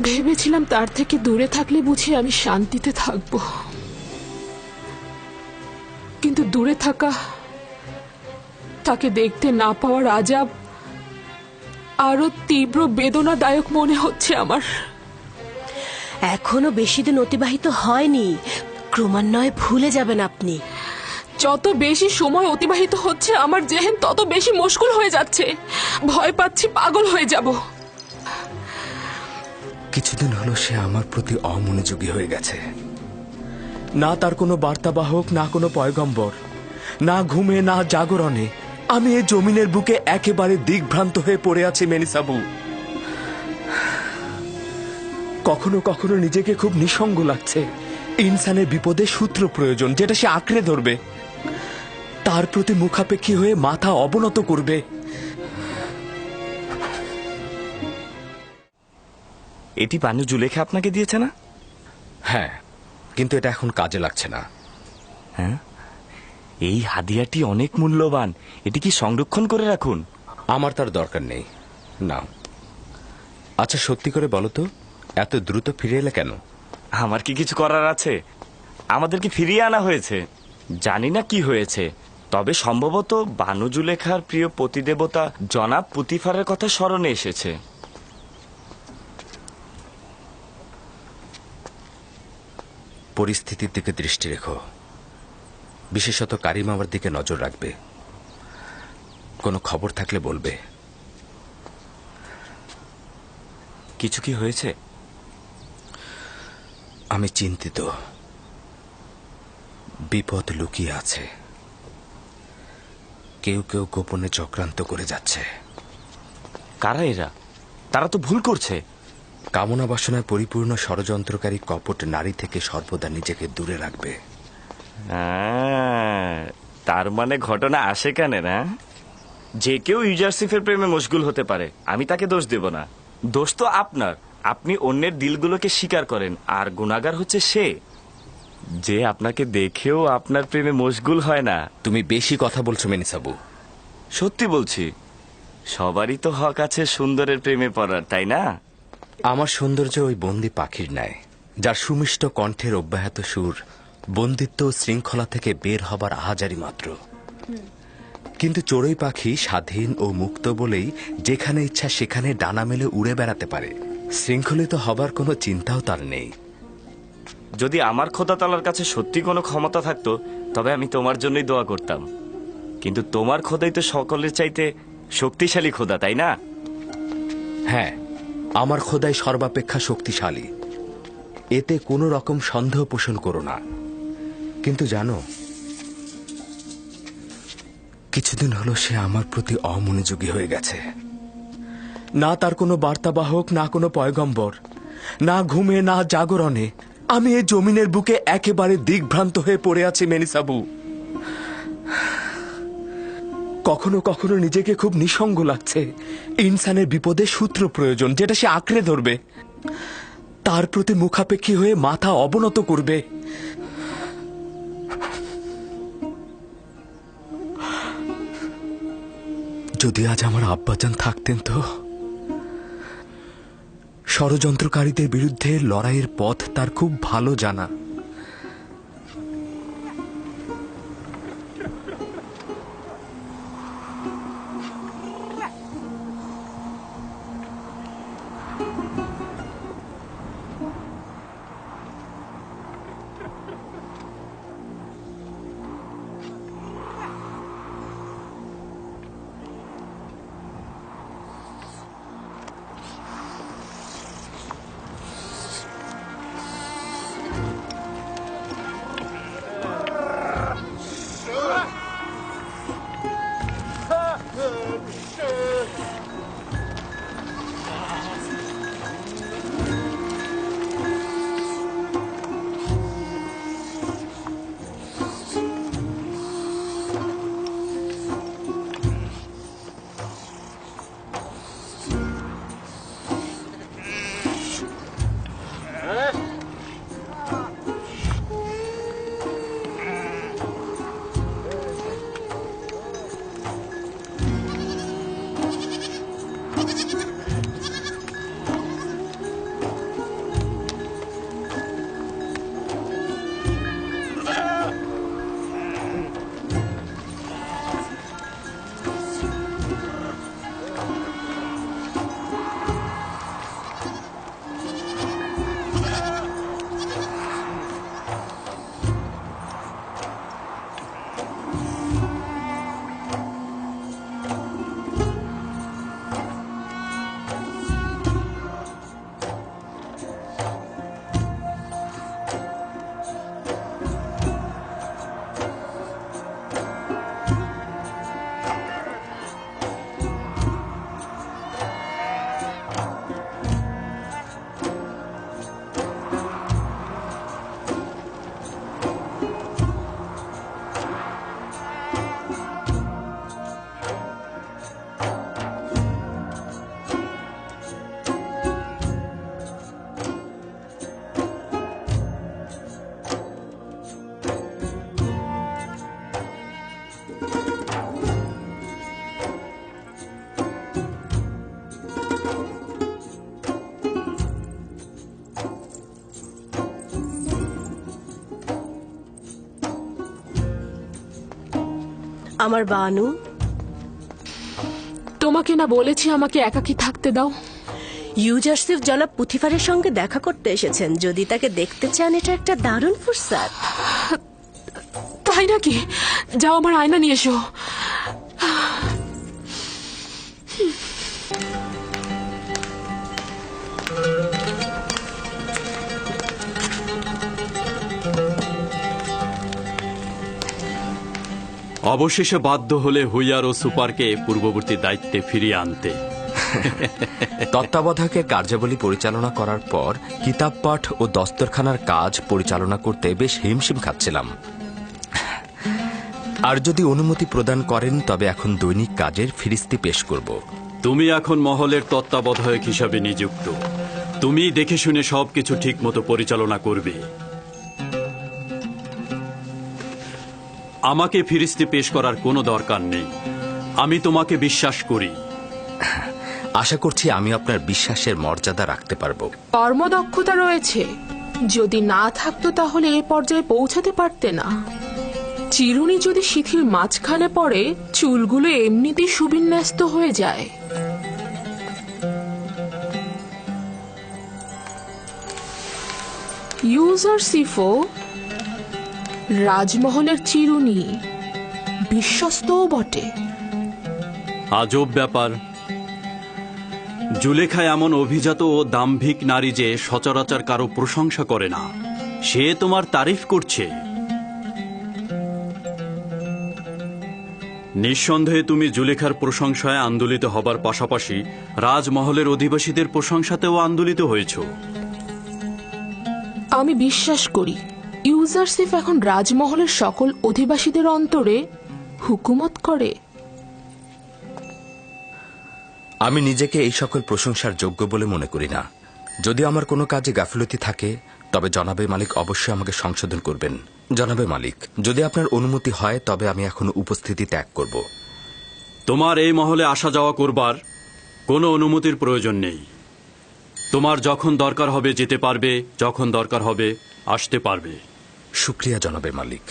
ভেবেছিলাম তার থেকে দূরে থাকলে বুঝি আমি শান্তিতে থাকব, কিন্তু দূরে থাকা, তাকে দেখতে না পাওয়ার আজাব আরো তীব্র বেদনাদায়ক মনে হচ্ছে আমার। এখনো বেশি দিন অতিবাহিত হয়নি, ক্রমান্বয়ে ভুলে যাবেন আপনি। যত বেশি সময় অতিবাহিত হচ্ছে আমার জেহেন তত বেশি মুশকিল হয়ে যাচ্ছে। ভয় পাচ্ছি পাগল হয়ে যাব। কিছুদিন হলো সে আমার প্রতি অমনোযোগী হয়ে গেছে। না তার কোনো বার্তাবাহক, না কোনো পয়গম্বর, না ঘুমে না জাগরণে আমি এই জমিনের বুকে একেবারে দিগ্ভ্রান্ত হয়ে পড়ে আছি মেনিসাবু। কখনো কখনো নিজেকে খুব নিঃসঙ্গ লাগছে। ইনসানের বিপদে সূত্র প্রয়োজন, যেটা সে আঁকড়ে ধরবে, তার প্রতি মুখাপেক্ষী হয়ে মাথা অবনত করবে। এটি বানু জুলেখা আপনাকে দিয়েছে না? হ্যাঁ, কিন্তু এটা এখন কাজে লাগছে না। হ্যাঁ, এই হাদিয়াটি অনেক মূল্যবান, এটি কি সংরক্ষণ করে রাখুন? আমার তার দরকার নেই। না। আচ্ছা, সত্যি করে বলো তো, এত দ্রুত ফিরে এলে কেন? আমার কি কিছু করার আছে? আমাদেরকে ফিরিয়ে আনা হয়েছে। জানি না কি হয়েছে, তবে সম্ভবত বানু জুলেখার প্রিয় পতিদেবতা জনাব পুতিফারের কথা স্মরণে এসেছে। পরিস্থিতির দিকে দৃষ্টি রেখো, বিশেষত কারিম আমার দিকে নজর রাখবে। কোনো খবর থাকলে বলবে। কিছু কি হয়েছে? আমি চিন্তিত। বিপদ লুকিয়ে আছে। কেউ কেউ গোপনে চক্রান্ত করে যাচ্ছে। কারা এরা? তারা তো ভুল করছে। কামনা বাসনায় পরিপূর্ণ ষড়যন্ত্রকারী কপট নারী থেকে সর্বদা নিজেকে দূরে রাখবে। তার মানে ঘটনা আসে কেন না? যে কেউ ইউজারসিফের প্রেমে মশগুল হতে পারে, আমি তাকে দোষ দেব না। দোষ তো আপনার। আপনি অন্যের দিলগুলোকে স্বীকার করেন, আর গুনাহগার হচ্ছে সে যে আপনাকে দেখেও আপনার প্রেমে মশগুল হয় না। তুমি বেশি কথা বলছো মেনিসাবু। সত্যি বলছি, সবারই তো হক আছে সুন্দরের প্রেমে পড়ার, তাই না? আমার সৌন্দর্য ওই বন্দি পাখির ন্যায়, যার সুমিষ্ট কণ্ঠের অব্যাহত সুর বন্দিত্ব ও শৃঙ্খলা থেকে বের হবার আহাজারি মাত্র। কিন্তু চড়ুই পাখি স্বাধীন ও মুক্ত বলেই যেখানে ইচ্ছা সেখানে ডানা মেলে উড়ে বেড়াতে পারে। শৃঙ্খলিত হবার কোনো চিন্তাও তার নেই। যদি আমার খোদা তাআলার কাছে সত্যি কোনো ক্ষমতা থাকতো, তবে আমি তোমার জন্যই দোয়া করতাম। কিন্তু তোমার খোদাই তো সকলের চাইতে শক্তিশালী খোদা, তাই না? হ্যাঁ, আমার খোদাই সর্বাপেক্ষা শক্তিশালী, এতে কোনো রকম সন্দেহ পোষণ করো না। কিন্তু জানো, কিছুদিন হলো সে আমার প্রতি অমনোযোগী হয়ে গেছে। না তার কোনো বার্তাবাহক, না কোনো পয়গম্বর, না ঘুমে না জাগরণে আমি এই জমিনের বুকে একেবারে দিগ্ভ্রান্ত হয়ে পড়ে আছি মেনিসাবু। কখনো কখনো নিজেকে খুব নিঃসঙ্গ লাগছে। ইনসানের বিপদে সূত্র প্রয়োজন, যেটা সে আঁকড়ে ধরবে, তার প্রতি মুখাপেক্ষী হয়ে মাথা অবনত করবে। যদি আজ আমার আব্বাজান থাকতেন তো। ষড়যন্ত্রকারীদের বিরুদ্ধে লড়াইয়ের পথ তার খুব ভালো জানা। আমার বানু, তোমাকে না বলেছি আমাকে একাকী থাকতে দাও? ইউজারসিফ জনাব পুথিফারের সঙ্গে দেখা করতে এসেছেন। যদি তাকে দেখতে চান, এটা একটা দারুণ ফুরসাত। তাই নাকি? যাও, আমার আয়না নিয়ে এসো। অবশেষে বাধ্য হলে হুইয়ার ও সুপারকে পূর্ববর্তী দায়িত্বে ফিরিয়ে আনতে। তত্ত্বাবধায়কের কার্যাবলী পরিচালনা করার পর কিতাব পাঠ ও দস্তরখানার কাজ পরিচালনা করতে বেশ হিমশিম খাচ্ছিলাম। আর যদি অনুমতি প্রদান করেন তবে এখন দৈনিক কাজের ফিরিস্তি পেশ করব। তুমি এখন মহলের তত্ত্বাবধায়ক হিসাবে নিযুক্ত। তুমি দেখে শুনে সবকিছু ঠিক মতো পরিচালনা করবে। আমাকে ফিরিস্তি পেশ করার কোনো দরকার নেই। আমি তোমাকে বিশ্বাস করি। আশা করছি আমি আপনার বিশ্বাসের মর্যাদা রাখতে পারবো। কর্মদক্ষতা রয়েছে, যদি না থাকতো তাহলে এ পর্যায়ে পৌঁছাতে পারতে না। চিরুনি যদি শিথিল মাঝখানে পড়ে, চুলগুলো এমনিতেই সুবিন্যস্ত হয়ে যায়। ইউজারসিফও রাজমহলের চিরুনি, বিশ্বস্তও বটে। আজব ব্যাপার। জুলেখা এমন অভিজাত ও দাম্ভিক নারী যে সচরাচর কারো প্রশংসা করে না। সে তোমার তারিফ করছে। নিঃসন্দেহে তুমি জুলেখার প্রশংসায় আন্দোলিত হবার পাশাপাশি রাজমহলের অধিবাসীদের প্রশংসাতেও আন্দোলিত হয়েছ। আমি বিশ্বাস করি ইউজারসিফ এখন রাজমহলের সকল অধিবাসীদের অন্তরে হুকুমত করে। আমি নিজেকে এই সকল প্রশংসার যোগ্য বলে মনে করি না। যদি আমার কোনো কাজে গাফিলতি থাকে তবে জনাবে মালিক অবশ্যই আমাকে সংশোধন করবেন। জনাবে মালিক, যদি আপনার অনুমতি হয় তবে আমি এখন উপস্থিতি ত্যাগ করব। তোমার এই মহলে আসা যাওয়া করবার কোনো অনুমতির প্রয়োজন নেই। তোমার যখন দরকার হবে যেতে পারবে, যখন দরকার হবে আসতে পারবে। শুক্রিয়া জনাবে মালিক।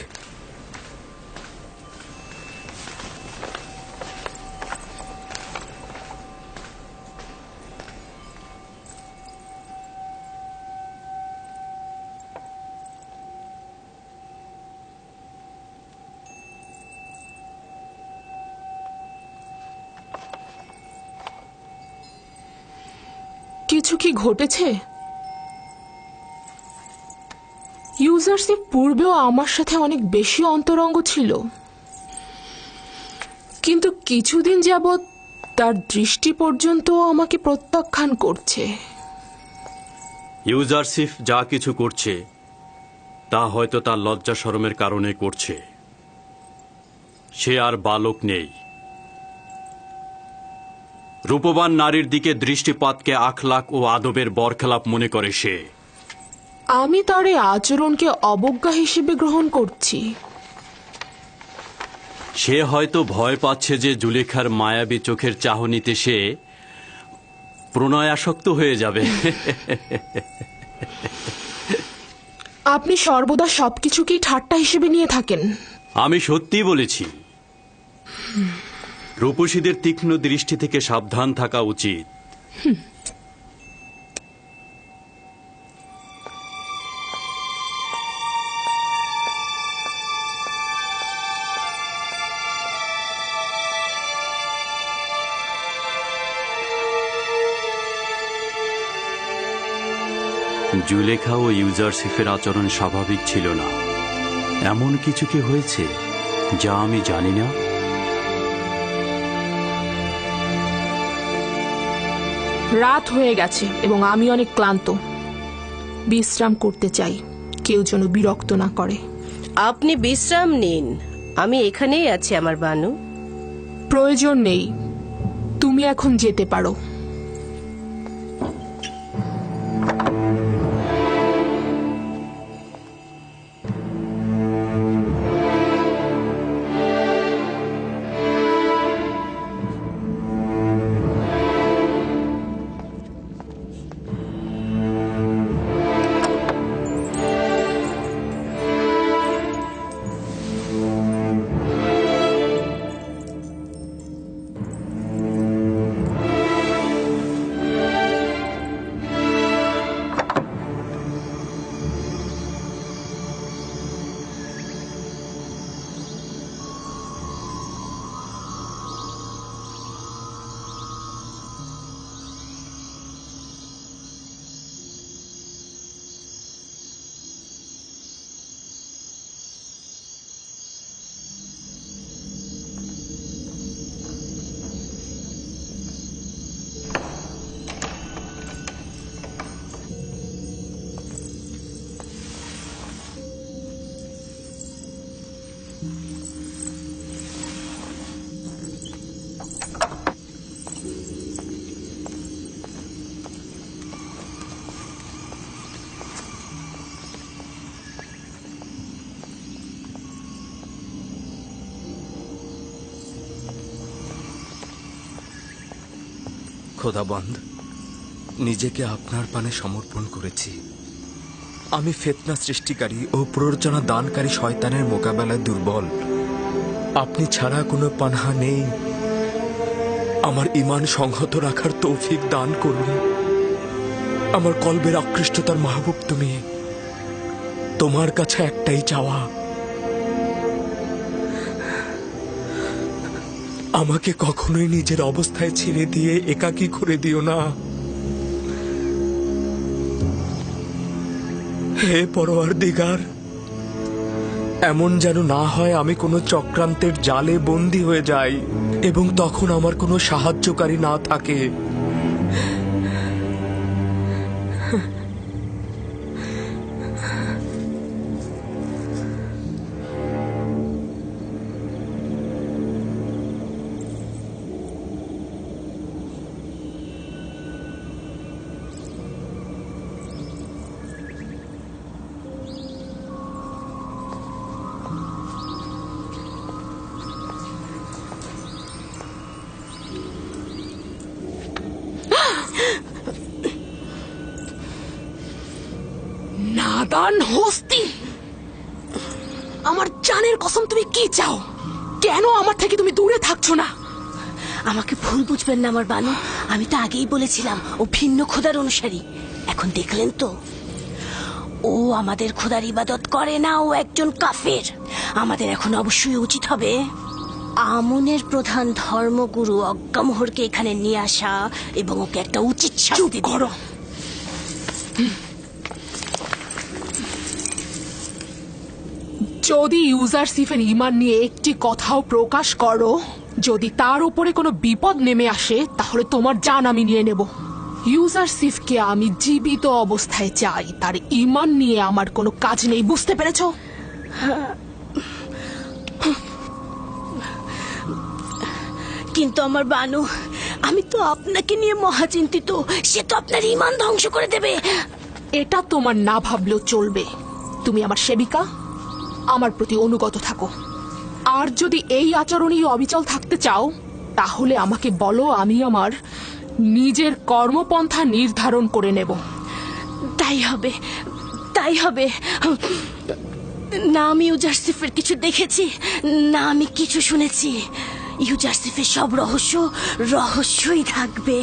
কিছু কি ঘটেছে? ইউজারসিফ পূর্বেও আমার সাথে অনেক বেশি অন্তরঙ্গ ছিল, কিন্তু কিছুদিন যাবৎ তার দৃষ্টি পর্যন্ত আমাকে প্রত্যাখ্যান করছে। ইউজারসিফ যা কিছু করছে তা হয়তো তার লজ্জা শরমের কারণে করছে। সে আর বালক নেই। রূপবান নারীর দিকে দৃষ্টিপাতকে আখলাক ও আদবের বরখেলাপ মনে করে সে। আমি তার এই আচরণকে অবজ্ঞা হিসেবে গ্রহণ করছি। সে হয়তো ভয় পাচ্ছে যে জুলেখার মায়াবী চোখের চাহনিতে সে প্রণয়াসক্ত হয়ে যাবে। আপনি সর্বদা সবকিছুকেই ঠাট্টা হিসেবে নিয়ে থাকেন। আমি সত্যি বলেছি। রূপসীদের তীক্ষ্ণ দৃষ্টি থেকে সাবধান থাকা উচিত। জুলেখা ও ইউজারসিফের আচরণ স্বাভাবিক ছিল না। এমন কিছু কি হয়েছে যা আমি জানি না? রাত হয়ে গেছে এবং আমি অনেক ক্লান্ত। বিশ্রাম করতে চাই, কেউ যেন বিরক্ত না করে। আপনি বিশ্রাম নিন, আমি এখানেই আছি আমার বানু। প্রয়োজন নেই, তুমি এখন যেতে পারো। খোদাবন্দ, নিজেকে আপনার পানে সমর্পণ করেছি। আমি ফিতনা সৃষ্টিকারী ও প্ররোচনা দানকারী শয়তানের মোকাবেলায় দুর্বল। আপনি ছাড়া কোনো পানহা নেই। আমার ঈমান সংহত রাখার তৌফিক দান করুন। আমার কলবের আকৃষ্টতার মাহবুব তুমি। তোমার কাছে একটাই চাওয়া, আমাকে কখনোই নিজের অবস্থায় ছেড়ে দিয়ে একাকী করে দিও না। হে পরওয়ারদিগার, এমন যেন না হয় আমি কোনো চক্রান্তের জালে বন্দী হয়ে যাই এবং তখন আমার কোনো সাহায্যকারী না থাকে। নাদান হস্তি, আমার জানের কসম, তুমি কি চাও? কেন আমার থেকে তুমি দূরে থাকছো না? আমাকে ভুল বুঝবেন না আমার বানু, আমি তো আগেই বলেছিলাম ও ভিন্ন খোদার অনুসারী। এখন দেখলেন তো, ও আমাদের খোদার ইবাদত করে না, ও একজন কাফের। আমাদের এখন অবশ্যই উচিত হবে আমনের প্রধান ধর্মগুরু অজ্ঞামোহরকে এখানে নিয়ে আসা এবং ওকে একটা উচিত শাস্তি করো। যদি ইউজারসিফের ঈমান নিয়ে একটি কথাও প্রকাশ করো, যদি তার উপরে কোনো বিপদ নেমে আসে, তাহলে তোমার জান আমি নিয়ে নেব। ইউজারসিফকে আমি জীবিত অবস্থায় চাই, তার ঈমান নিয়ে আমার কোনো কাজ নেই, বুঝতে পেরেছো? কিন্তু আমার বানু, আমি তো আপনাকে নিয়ে মহাচিন্তিত। সে তো আপনার ঈমান ধ্বংস করে দেবে। এটা তোমার না ভাবলেও চলবে। তুমি আমার সেবিকা, আমার প্রতি অনুগত থাকো। আর যদি এই আচরণেই অবিচল থাকতে চাও, তাহলে আমাকে বলো, আমি আমার নিজের কর্মপন্থা নির্ধারণ করে নেব। তাই হবে, তাই হবে। না আমি ইউজারসিফের কিছু দেখেছি, না আমি কিছু শুনেছি। ইউজারসিফের সব রহস্যই থাকবে।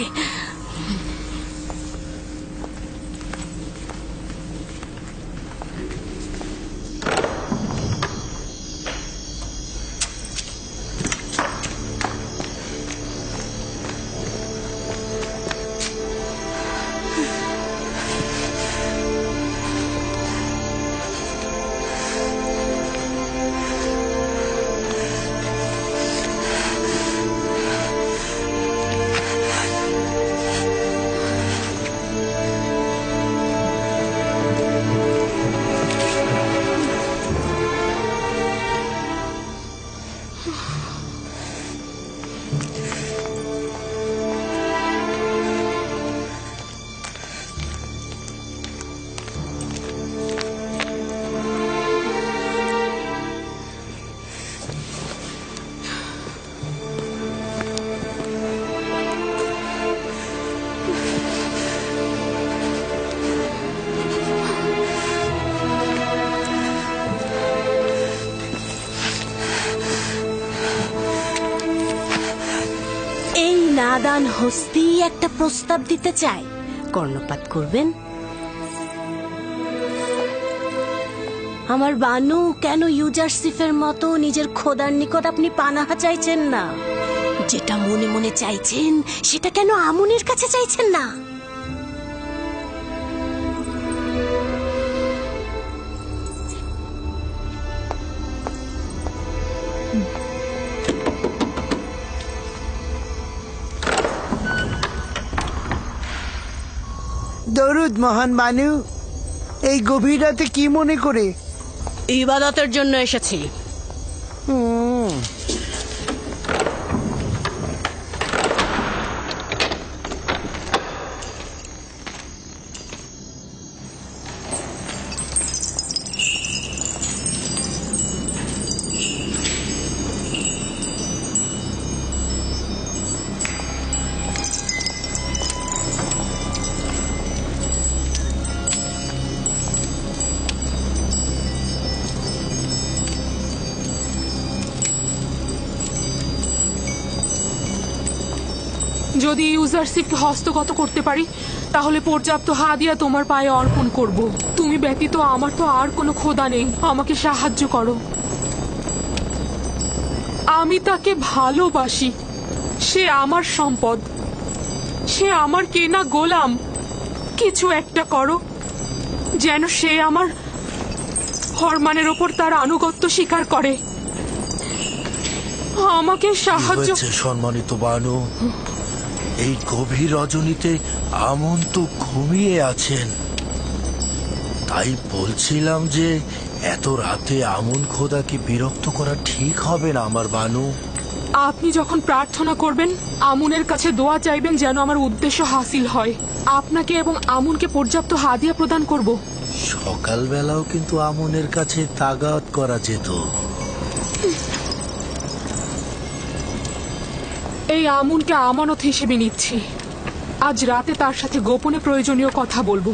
নাদান হস্তি একটা প্রস্তাব দিতে চায়, কর্ণপাত করবেন? আমার বানু, কেন ইউজারসিফের মতো নিজের খোদার নিকট আপনি পানাহা চাইছেন না? যেটা মনে মনে চাইছেন সেটা কেন আমুনের কাছে চাইছেন না? দরুদ মহান বানু। এই গভীর রাতে কি মনে করে? ইবাদতের জন্য এসেছি। যদি ইউজারশিপকে হস্তগত করতে পারি তাহলে পর্যাপ্ত হাদিয়া তোমার পায়ে অর্পণ করব। তুমি ব্যতীত আমার তো আর কোনো খোদা নেই, আমাকে সাহায্য করো। আমি তাকে ভালোবাসি, সে আমার সম্পদ, সে আমার কেনা গোলাম। কিছু একটা করো যেন সে আমার ফরমানের ওপর তার আনুগত্য স্বীকার করে। আমাকে সাহায্য। হয়েছে সম্মানিত বানু? এই গভীর রজনীতে আমন তো ঘুমিয়ে আছেন, তাই বলছিলাম যে এত রাতে আমন খোদাকে বিরক্ত করা ঠিক হবে না আমার বানু। আপনি যখন প্রার্থনা করবেন আমুনের কাছে দোয়া চাইবেন যেন আমার উদ্দেশ্য হাসিল হয়। আপনাকে এবং আমুনকে পর্যাপ্ত হাদিয়া প্রদান করব। সকালবেলাও কিন্তু আমনের কাছে তাগাত করা যেত। এই আমুনকে আমানত হিসেবে নিচ্ছি। আজ রাতে তার সাথে গোপনে প্রয়োজনীয় কথা বলবো।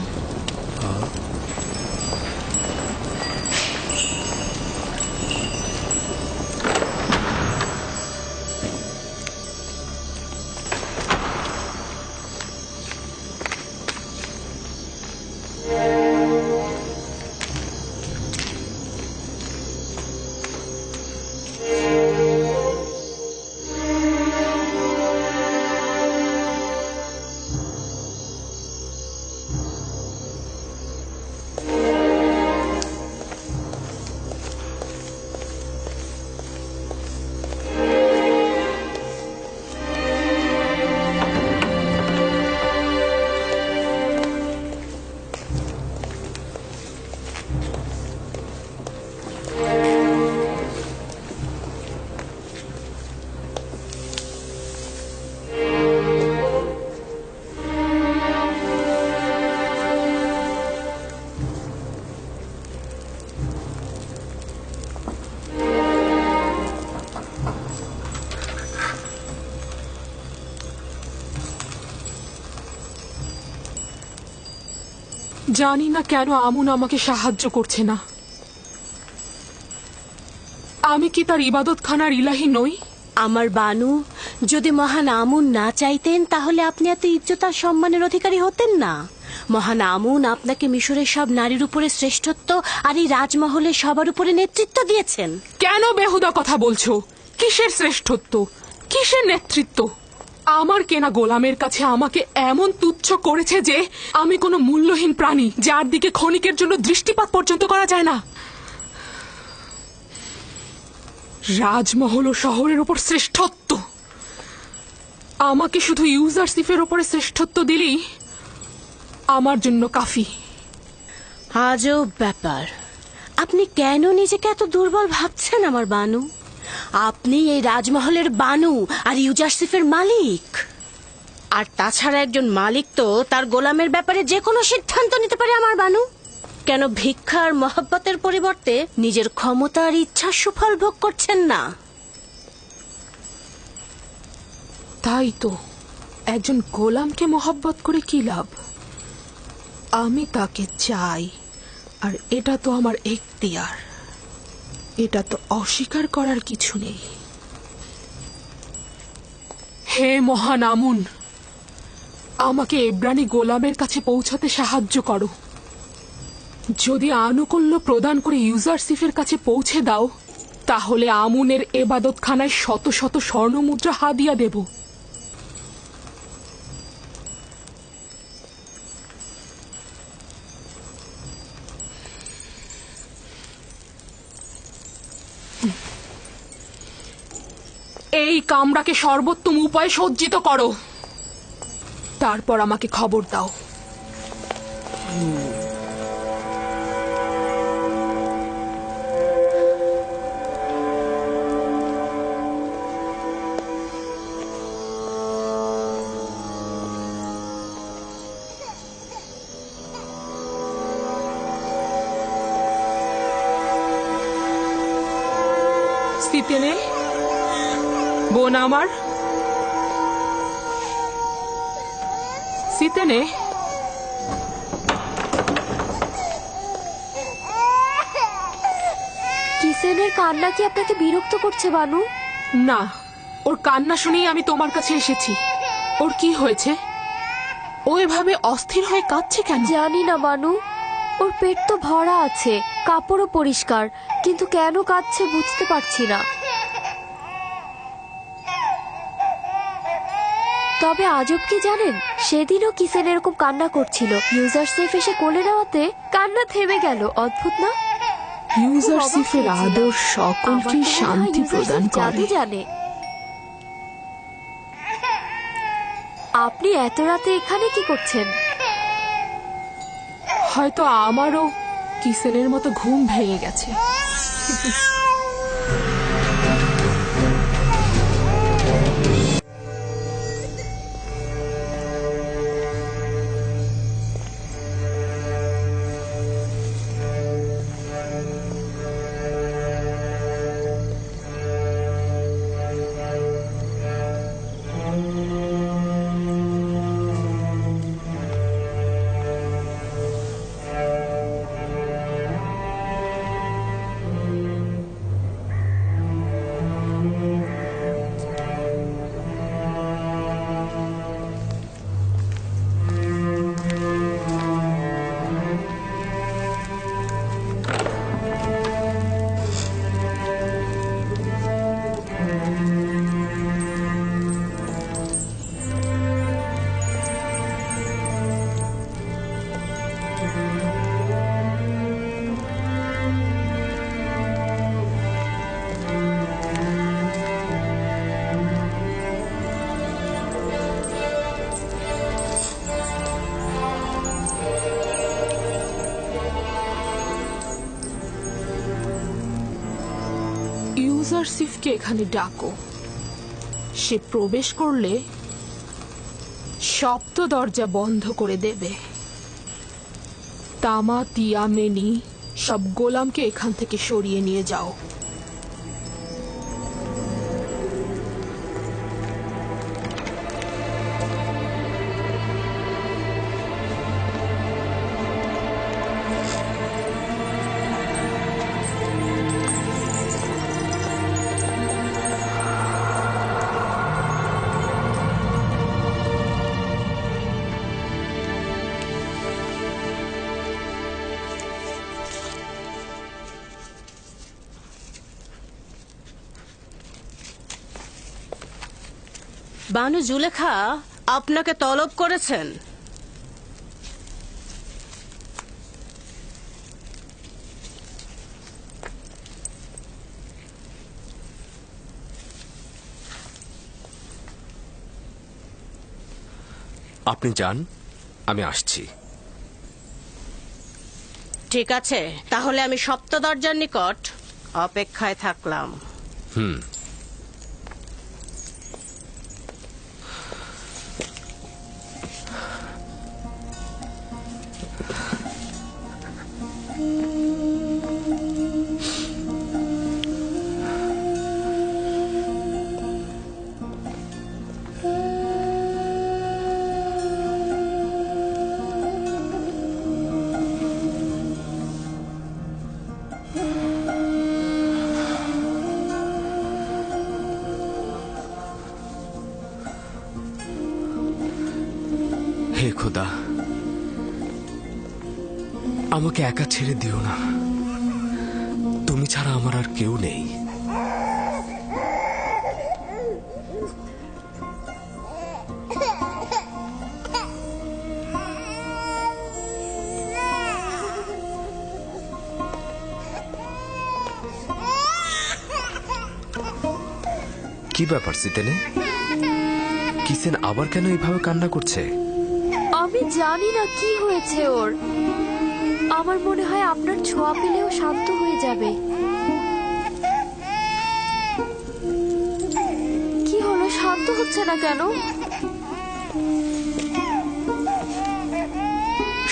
জানি না কেন আমুন আমাকে সাহায্য করছে না। আমি কি তার ইবাদতখানার ইলাহি নই? আমার বানু, যদি মহান আমুন না চাইতেন তাহলে আপনি এত ইজ্জত আর সম্মানের অধিকারী হতেন না। মহান আমুন আপনাকে মিশরের সব নারীর উপরে শ্রেষ্ঠত্ব আর এই রাজমহলের সবার উপরে নেতৃত্ব দিয়েছেন। কেন বেহুদা কথা বলছো? কিসের শ্রেষ্ঠত্ব, কিসের নেতৃত্ব? আমার কেনা গোলামের কাছে আমাকে এমন তুচ্ছ করেছে যে আমি কোনো মূল্যহীন প্রাণী, যার দিকে ক্ষণিকের জন্য দৃষ্টিপাত পর্যন্ত করা যায় না। রাজমহল ও শহরের উপর শ্রেষ্ঠত্ব, আমাকে শুধু ইউজারশিপের উপরে শ্রেষ্ঠত্ব দিলেই আমার জন্য কাফি। আজব ব্যাপার, আপনি কেন নিজেকে এত দুর্বল ভাবছেন আমার বানু? আপনি এই রাজমহলের বানু আর ইউজারশিপের মালিক। আর তাছাড়া একজন মালিক তো তার গোলামের ব্যাপারে যে কোনো সিদ্ধান্ত নিতে পারে আমার বানু। কেন ভিক্ষা আর মহব্বতের পরিবর্তে নিজের ক্ষমতা আর ইচ্ছার সুফল ভোগ করছেন না? তাই তো, একজন গোলামকে মহব্বত করে কি লাভ? আমি তাকে চাই, আর এটা তো আমার এখতিয়ার, এটা তো অস্বীকার করার কিছু নেই। হে মহান আমুন, আমাকে এব্রানি গোলামের কাছে পৌঁছাতে সাহায্য করো। যদি আনুকূল্য প্রদান করে ইউজারশিপের কাছে পৌঁছে দাও তাহলে আমুনের এবাদতখানায় শত শত স্বর্ণমুদ্রা হাদিয়া দেব। এই কামরাকে সর্বোত্তম উপায়ে সজ্জিত করো, তারপর আমাকে খবর দাও। সিতেনে, বোন আমার, সিতেনে, কিসেনের কান্না কি আপনাকে বিরক্ত করছে বানু? না, ওর কান্না শুনেই আমি তোমার কাছে এসেছি। ওর কি হয়েছে? ও এভাবে অস্থির হয়ে কাঁদছে কেন? জানি না বানু, ওর পেট তো ভরা আছে, কাপড়ও পরিষ্কার, কিন্তু কেন কাঁদছে বুঝতে পারছি না। তবে আজব কি জানেন, সেদিনও কিসেন এরকম কান্না করছিল, ইউজার সেফ এসে কোলে নেওয়াতে কান্না থেমে গেল। অদ্ভুত না? ইউজারশিপের আদর সকলকে শান্তি প্রদান জাদু করে। জানে। আপনি এত রাতে এখানে কি করছেন? হয়তো আমারও কিসেনের মতো ঘুম ভেঙে গেছে। ইউজারশিপকে এখানে ডাকো। সে প্রবেশ করলে সপ্ত দরজা বন্ধ করে দেবে। তামা, তিয়া, মেনি সব গোলামকে এখান থেকে সরিয়ে নিয়ে যাও। বানু জুলেখা আপনাকে তলব করেছেন। আপনি যান, আমি আসছি। ঠিক আছে, তাহলে আমি সপ্ত দরজার নিকট অপেক্ষায় থাকলাম। হে খোদা, আমাকে একা ছেড়ে দিও না। তুমি ছাড়া আমার আর কেউ নেই। কি ব্যাপার সিতেনে? কিসেন আবার কেন এইভাবে কান্না করছে? আমি জানি না কি হয়েছে ওর। আমার মনে হয় আপনার ছোঁয়া পেলেও শান্ত হয়ে যাবে। কি হলো, শান্ত হচ্ছে না কেন?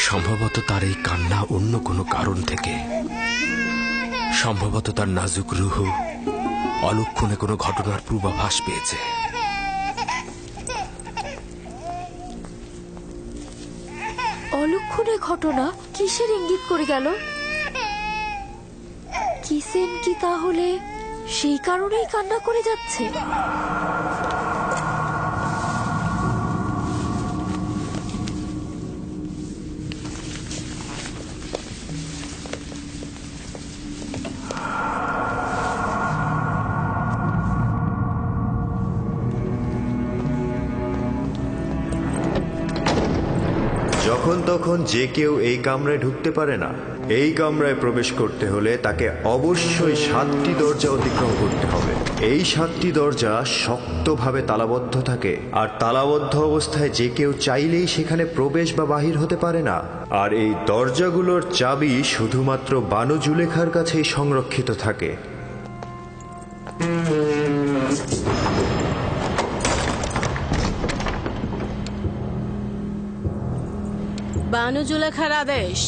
সম্ভবত তার এই কান্না অন্য কোনো কারণ থেকে। সম্ভবত তার নাজুক রুহ অলক্ষণে কোনো ঘটনার পূর্বাভাস পেয়েছে। অলক্ষণে ঘটনা? কিসের ইঙ্গিত করে গেল? কিসেন কি তাহলে সেই কারণেই কান্না করে যাচ্ছে? তখন যে কেউ এই কামরায় ঢুকতে পারে না। এই কামরায় প্রবেশ করতে হলে তাকে অবশ্যই 7টি দরজা অতিক্রম করতে হবে। এই 7টি দরজা শক্তভাবে তালাবদ্ধ থাকে, আর তালাবদ্ধ অবস্থায় যে কেউ চাইলেই সেখানে প্রবেশ বা বাহির হতে পারে না। আর এই দরজাগুলোর চাবি শুধুমাত্র বানু জুলেখার কাছেই সংরক্ষিত থাকে। বানু জুলেখার আদেশ।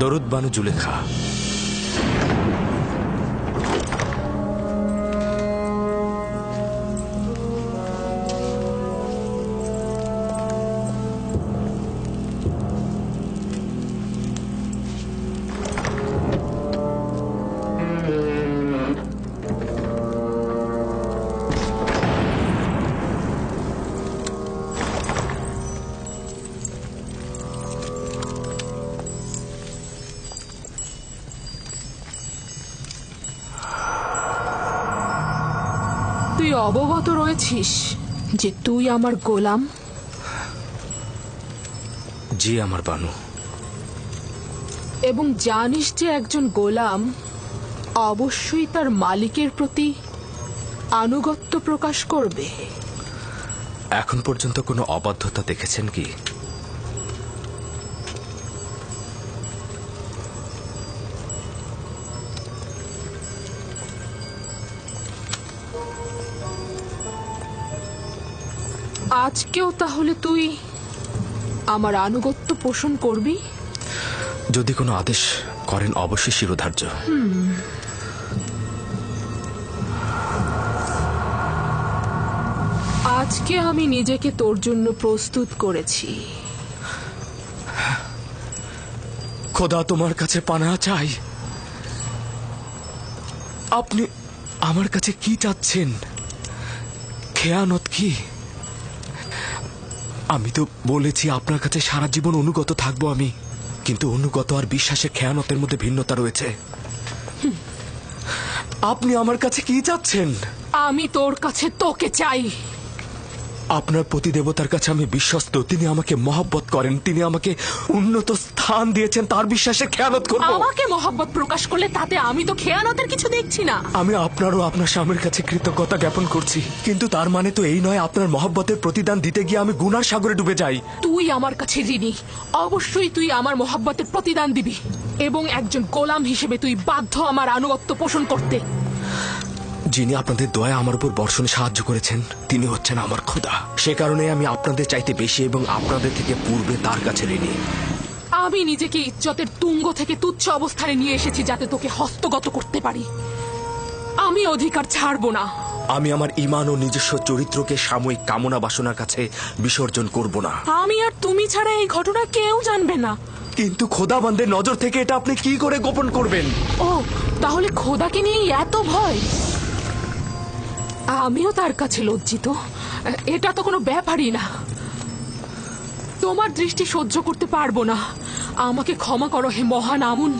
দরুদ বানু জুলেখা। তুই অবগত রয়েছিস যে তুই আমার গোলাম? জি আমার বানু। এবং জানিস যে একজন গোলাম অবশ্যই তার মালিকের প্রতি আনুগত্য প্রকাশ করবে। এখন পর্যন্ত কোনো অবাধ্যতা দেখেছেন কি? আজকেও তাহলে তুই আমার আনুগত্য পোষণ করবি? যদি কোনো আদেশ করেন অবশ্যই শিরোধার্য। আজকে আমি নিজেকে তোর জন্য প্রস্তুত করেছি। খোদা তোমার কাছে পানা চাই। আপনি আমার কাছে কি চাচ্ছেন? খেয়ানত কি? আমি তো বলেছি আপনার কাছে সারা জীবন অনুগত থাকবো আমি, কিন্তু অনুগত আর বিশ্বাসের খেয়ানতের মধ্যে ভিন্নতা রয়েছে। আপনি আমার কাছে কি চাচ্ছেন? আমি তোর কাছে তোকে চাই। আপনার প্রতি দেবতার কাছে আমি বিশ্বস্ত। তিনি আমাকে মহব্বত করেন, তিনি আমাকে উন্নত স্থান দিয়েছেন, তার বিশ্বাসে খেয়ানত করব। আমাকে মহব্বত প্রকাশ করলে তাতে আমি তো খেয়ানতের কিছু দেখছি না। আমি আপনারও আপনার স্বামীর কাছে কৃতজ্ঞতা জ্ঞাপন করছি, কিন্তু তার মানে তো এই নয় আপনার মহব্বতের প্রতিদান দিতে গিয়ে আমি গুনার সাগরে ডুবে যাই। তুই আমার কাছে ঋণী, অবশ্যই তুই আমার মহব্বতের প্রতিদান দিবি, এবং একজন গোলাম হিসেবে তুই বাধ্য আমার আনুগত্য পোষণ করতে। যিনি আপনাদের দয়া আমার উপর বর্ষণে সাহায্য করেছেন তিনি হচ্ছেন আমার খোদা। সে কারণে আমি আপনাদের চাইতে বেশি এবং আপনাদের থেকে পূর্বে তার কাছে ঋণী। আমি নিজেকে ইজ্জতের তুঙ্গ থেকে তুচ্ছ অবস্থানে নিয়ে এসেছি যাতে তোকে হস্তগত করতে পারি। আমি অধিকার ছাড়বো না। আমি আমার ঈমান ও নিজস্ব চরিত্রকে সাময়িক কামনা বাসনার কাছে বিসর্জন করব না। আমি আর তুমি ছাড়া এই ঘটনা কেউ জানবে না। কিন্তু খোদাবন্দের নজর থেকে এটা আপনি কি করে গোপন করবেন? ও, তাহলে খোদাকে নিয়ে এত ভয়? আমিও তার কাছে লজ্জিত। এটা তো কোনো ব্যাপারই না। তোমার দৃষ্টি সহ্য করতে পারবো না। আমাকে ক্ষমা করো হে মহান আমুন।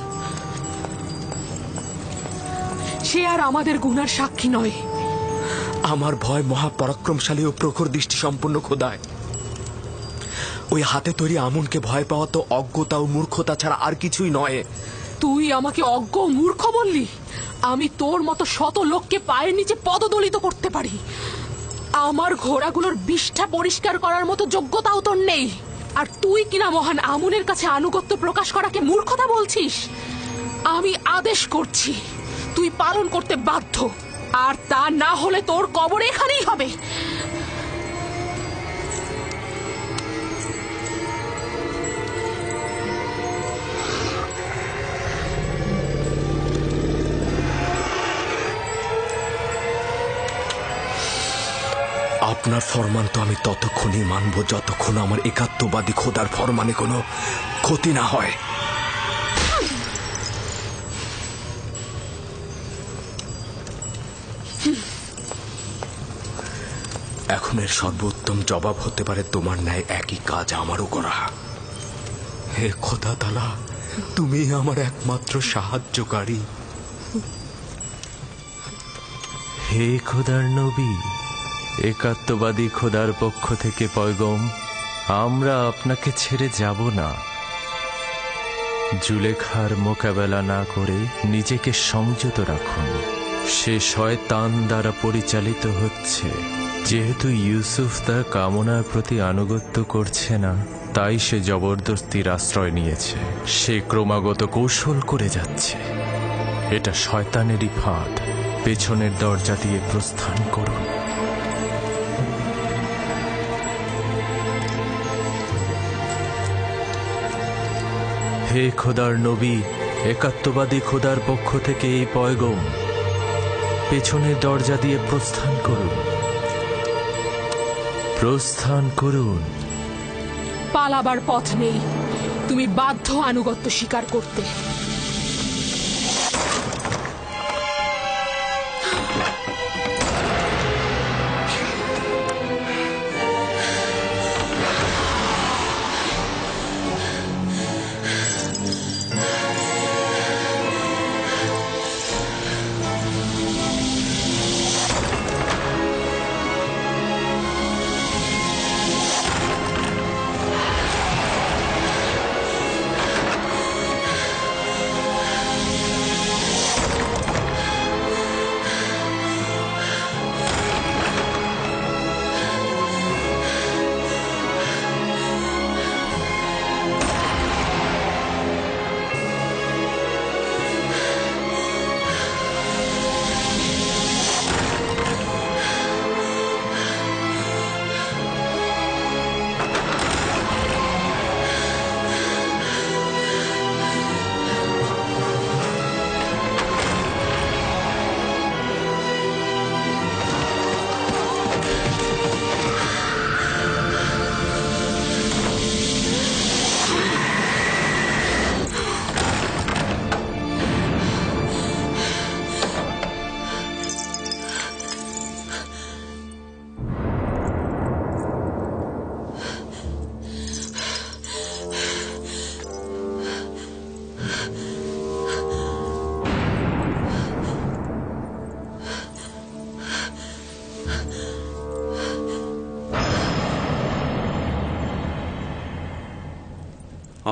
সে আর আমাদের গুনার সাক্ষী নয়। আমার ভয় মহাপরাক্রমশালী ও প্রখর দৃষ্টি সম্পন্ন খোদায়। ওই হাতে তৈরি আমুনকে ভয় পাওয়া তো অজ্ঞতা ও মূর্খতা ছাড়া আর কিছুই নয়। তুই আমাকে অজ্ঞ ও মূর্খ বললি? আমি তোর মতো শত লোককে পায়ের নিচে পদদলিত করতে পারি। আমার ঘোড়াগুলোর বিষ্ঠা পরিষ্কার করার মতো যোগ্যতাও তোর নেই, আর তুই কিনা মহান আমুনের কাছে আনুগত্য প্রকাশ করাকে মূর্খতা বলছিস? আমি আদেশ করছি, তুই পালন করতে বাধ্য, আর তা না হলে তোর কবর এখানেই হবে। আপনার ফরমান তো আমি ততক্ষণই মানব যতক্ষণ আমার একাত্মবাদী খোদার ফরমানে কোনো ক্ষতি না হয়। এখন এর সর্বোত্তম জবাব হতে পারে তোমার ন্যায় একই কাজ আমারও করা। হে খোদা তাআলা, তুমি আমার একমাত্র সাহায্যকারী। হে খোদার নবী, একাত্মবাদী খোদার পক্ষ থেকে পয়গম, আমরা আপনাকে ছেড়ে যাব না। জুলেখার মোকাবেলা না করে নিজেকে সংযত রাখুন। সে শয়তান দ্বারা পরিচালিত হচ্ছে। যেহেতু ইউসুফ তার কামনার প্রতি আনুগত্য করছে না, তাই সে জবরদস্তির আশ্রয় নিয়েছে। সে ক্রমাগত কৌশল করে যাচ্ছে। এটা শয়তানেরই ফাঁদ। পেছনের দরজা দিয়ে প্রস্থান করুন। হে খোদার নবী, একাত্মবাদী খোদার পক্ষ থেকে এই পয়গম, পেছনের দরজা দিয়ে প্রস্থান করুন। প্রস্থান করুন। পালাবার পথ নেই, তুমি বাধ্য আনুগত্য স্বীকার করতে।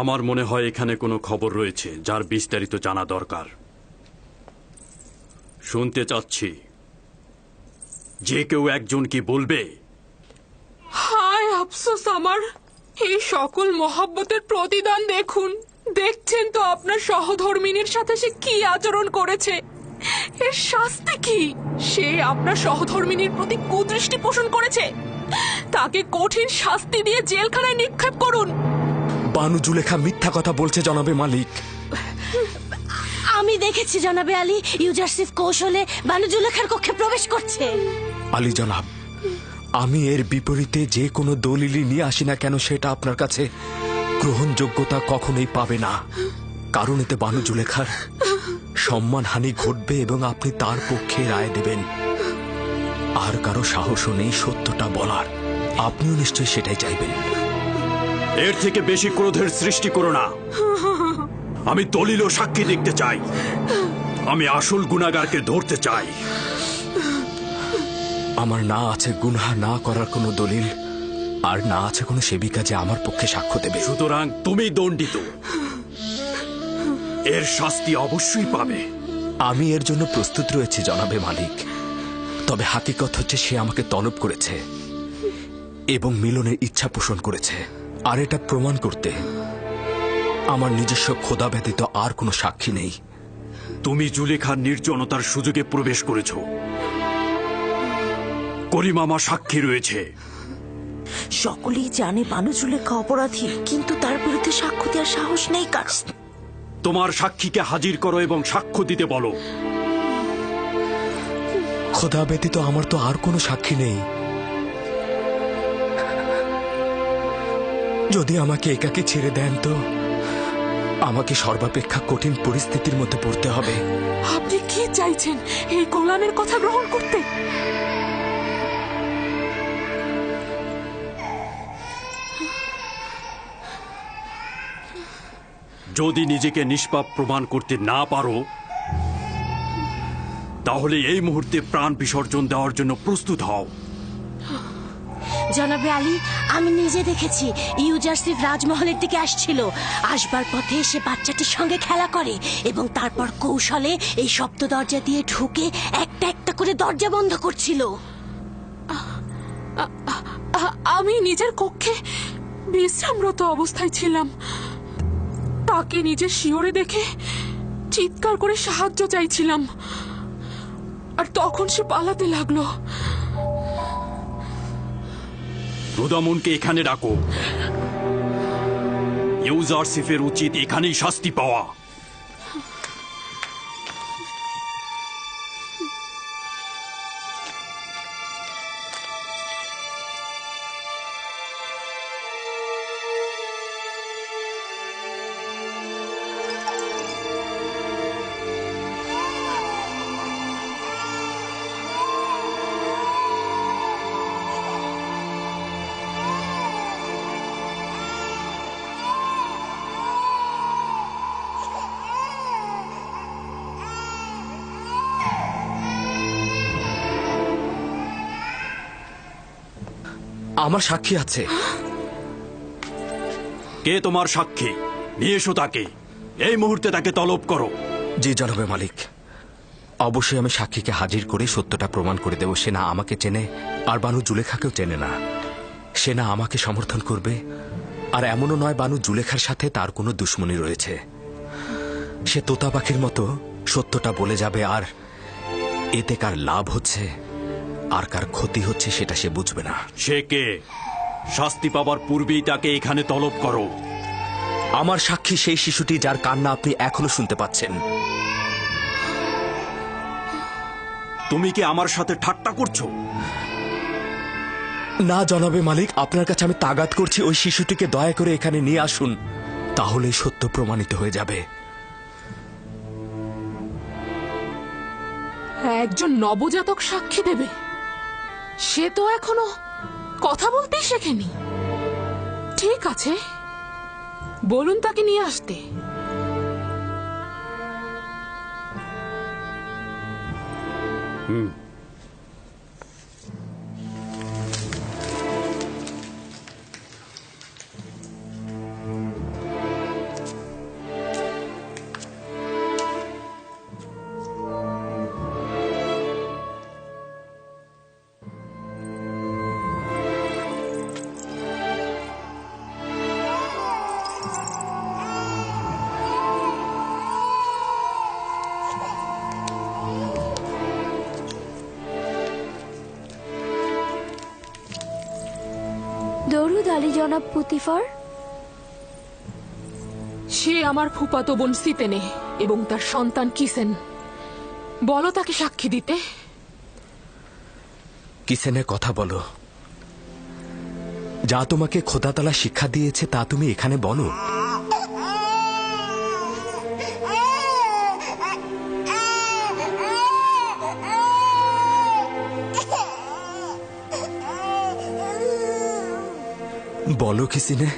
আমার মনে হয় এখানে কোনো খবর রয়েছে যার বিস্তারিত জানা দরকার। শুনতে চাচ্ছি, যে কেউ একজন কি বলবে? হায় আফসোস আমার, এই সকল মহব্বতের প্রতিদান দেখুন। দেখছেন তো আপনার সহধর্মিনীর সাথে সে কি আচরণ করেছে। এর শাস্তি কি? সে আপনার সহধর্মিনীর প্রতি কুদৃষ্টি পোষণ করেছে। তাকে কঠিন শাস্তি দিয়ে জেলখানায় নিক্ষেপ করুন। বানু জুলেখা মিথ্যা কথা বলছে জনাবে মালিক। আমি দেখেছি জনাবে আলী, ইউজারসিফ কৌশলে বানু জুলেখার কক্ষে প্রবেশ করছে। আলী জনাব, আমি এর বিপরীতে যে কোনো দলিলই নিয়ে আসি না কেন, সেটা আপনার কাছে গ্রহণযোগ্যতা কখনোই পাবে না। কারণ এতে বানু জুলেখার সম্মানহানি ঘটবে এবং আপনি তার পক্ষে রায় দেবেন। আর কারো সাহসও নেই সত্যটা বলার। আপনিও নিশ্চয়ই সেটাই চাইবেন। এর থেকে বেশি ক্রোধের সৃষ্টি করো না। আমি দলিল ও সাক্ষী দেখতে চাই। আমি আসল গুনাহগারকে ধরতে চাই। আমার না আছে গুনাহ না করার কোনো দলিল, আর না আছে কোনো সেবিকা যে আমার পক্ষে সাক্ষ্য দেবে। সুতরাং তুমি দণ্ডিত। এর শাস্তি অবশ্যই পাবে। আমি এর জন্য প্রস্তুত রয়েছি জনাবে মালিক। তবে হাকিকত হচ্ছে সে আমাকে তলব করেছে এবং মিলনের ইচ্ছা পোষণ করেছে। আর এটা প্রমাণ করতে আমার নিজস্ব খোদা ব্যতীত আর কোনো সাক্ষী নেই। তুমি জুলেখার নির্জনতার সুযোগে প্রবেশ করেছ। করিম আমার সাক্ষী রয়েছে। সকলেই জানে বানু জুলেখা অপরাধী, কিন্তু তার বিরুদ্ধে সাক্ষ্য দেওয়ার সাহস নেই কার। তোমার সাক্ষীকে হাজির করো এবং সাক্ষ্য দিতে বলো। খোদা ব্যতীত আমার তো আর কোনো সাক্ষী নেই। যদি আমাকে একাকে ছেড়ে দেন তো আমাকে সর্বাপেক্ষা কঠিন পরিস্থিতির মধ্যে পড়তে হবে। আপনি কি চাইছেন এই গোলামের কথা গ্রহণ করতে? যদি নিজেকে নিষ্পাপ প্রমাণ করতে না পারো তাহলে এই মুহূর্তে প্রাণ বিসর্জন দেওয়ার জন্য প্রস্তুত হও। জনাবে আলী, আমি নিজে দেখেছি ইউজারসিফ রাজমহলের দিকে আসছিল। আসবার পথে সে বাচ্চাটির সঙ্গে খেলা করে এবং তারপর কৌশলে এই সপ্ত দরজা দিয়ে ঢুকে একটা একটা করে দরজা বন্ধ করছিল। আমি নিজের কক্ষে বিশ্রামরত অবস্থায় ছিলাম। তাকে নিজের শিয়রে দেখে চিৎকার করে সাহায্য চাইছিলাম, আর তখন সে পালাতে লাগলো। রুদামুনকে এখানে ডাকো। ইউজারসিফের উচিত এখানেই শাস্তি পাওয়া। আমার সাক্ষী আছে। কে তোমার সাক্ষী? নিয়ে এসো তাকে, এই মুহূর্তে তাকে তলব করো। জি জনাবে মালিক, অবশ্যই আমি সাক্ষীকে হাজির করে সত্যটা প্রমাণ করে দেব। সে না আমাকে চেনে, আর বানু জুলেখাকেও চেনে না। সে না আমাকে সমর্থন করবে, আর এমনও নয় বানু জুলেখার সাথে তার কোনো দুশ্মনী রয়েছে। সে তোতা পাখির মতো সত্যটা বলে যাবে, আর এতে কার লাভ হচ্ছে আর কার ক্ষতি হচ্ছে সেটা সে বুঝবে না। সে কে? শাস্তি পাবার পূর্বেই তাকে এখানে তলব করো। আমার সাক্ষী সেই শিশুটি যার কান্না আপনি এখনো শুনতে পাচ্ছেন। তুমি কি আমার সাথে ঠাট্টা করছো? না জনাবে মালিক, আপনার কাছে আমি তাগাদ করছি, ওই শিশুটিকে দয়া করে এখানে নিয়ে আসুন, তাহলে সত্য প্রমাণিত হয়ে যাবে। একজন নবজাতক সাক্ষী দেবে? সে তো এখনো কথা বলতেই শেখেনি। ঠিক আছে, বলুন তাকে নিয়ে আসতে। দরুদ আলী জনাব পুতিফার। সে আমার ফুফাতো বোন সিতেনে এবং তার সন্তান কিসেন। বলো তাকে সাক্ষী দিতে। কিসেনের কথা বলো। যা তোমাকে খোদাতালা শিক্ষা দিয়েছে তা তুমি এখানে বলো। বলো কিসিনে।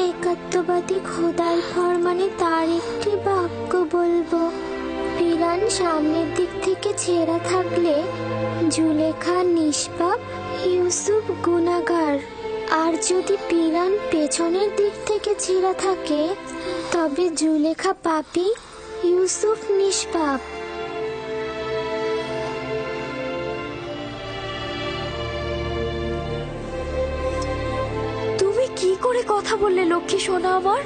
একাত্মবাদী খোদার ফরমানে তার একটি বাক্য বলবো। পিরান সামনের দিক থেকে ছেঁড়া থাকলে জুলেখা নিষ্পাপ, ইউসুফ গুনাহগার। আর যদি পিরান পেছনের দিক থেকে ছেঁড়া থাকে তবে জুলেখা পাপী, ইউসুফ নিষ্পাপ। তুমি কি করে কথা বললে লক্ষ্মী সোনা আমার?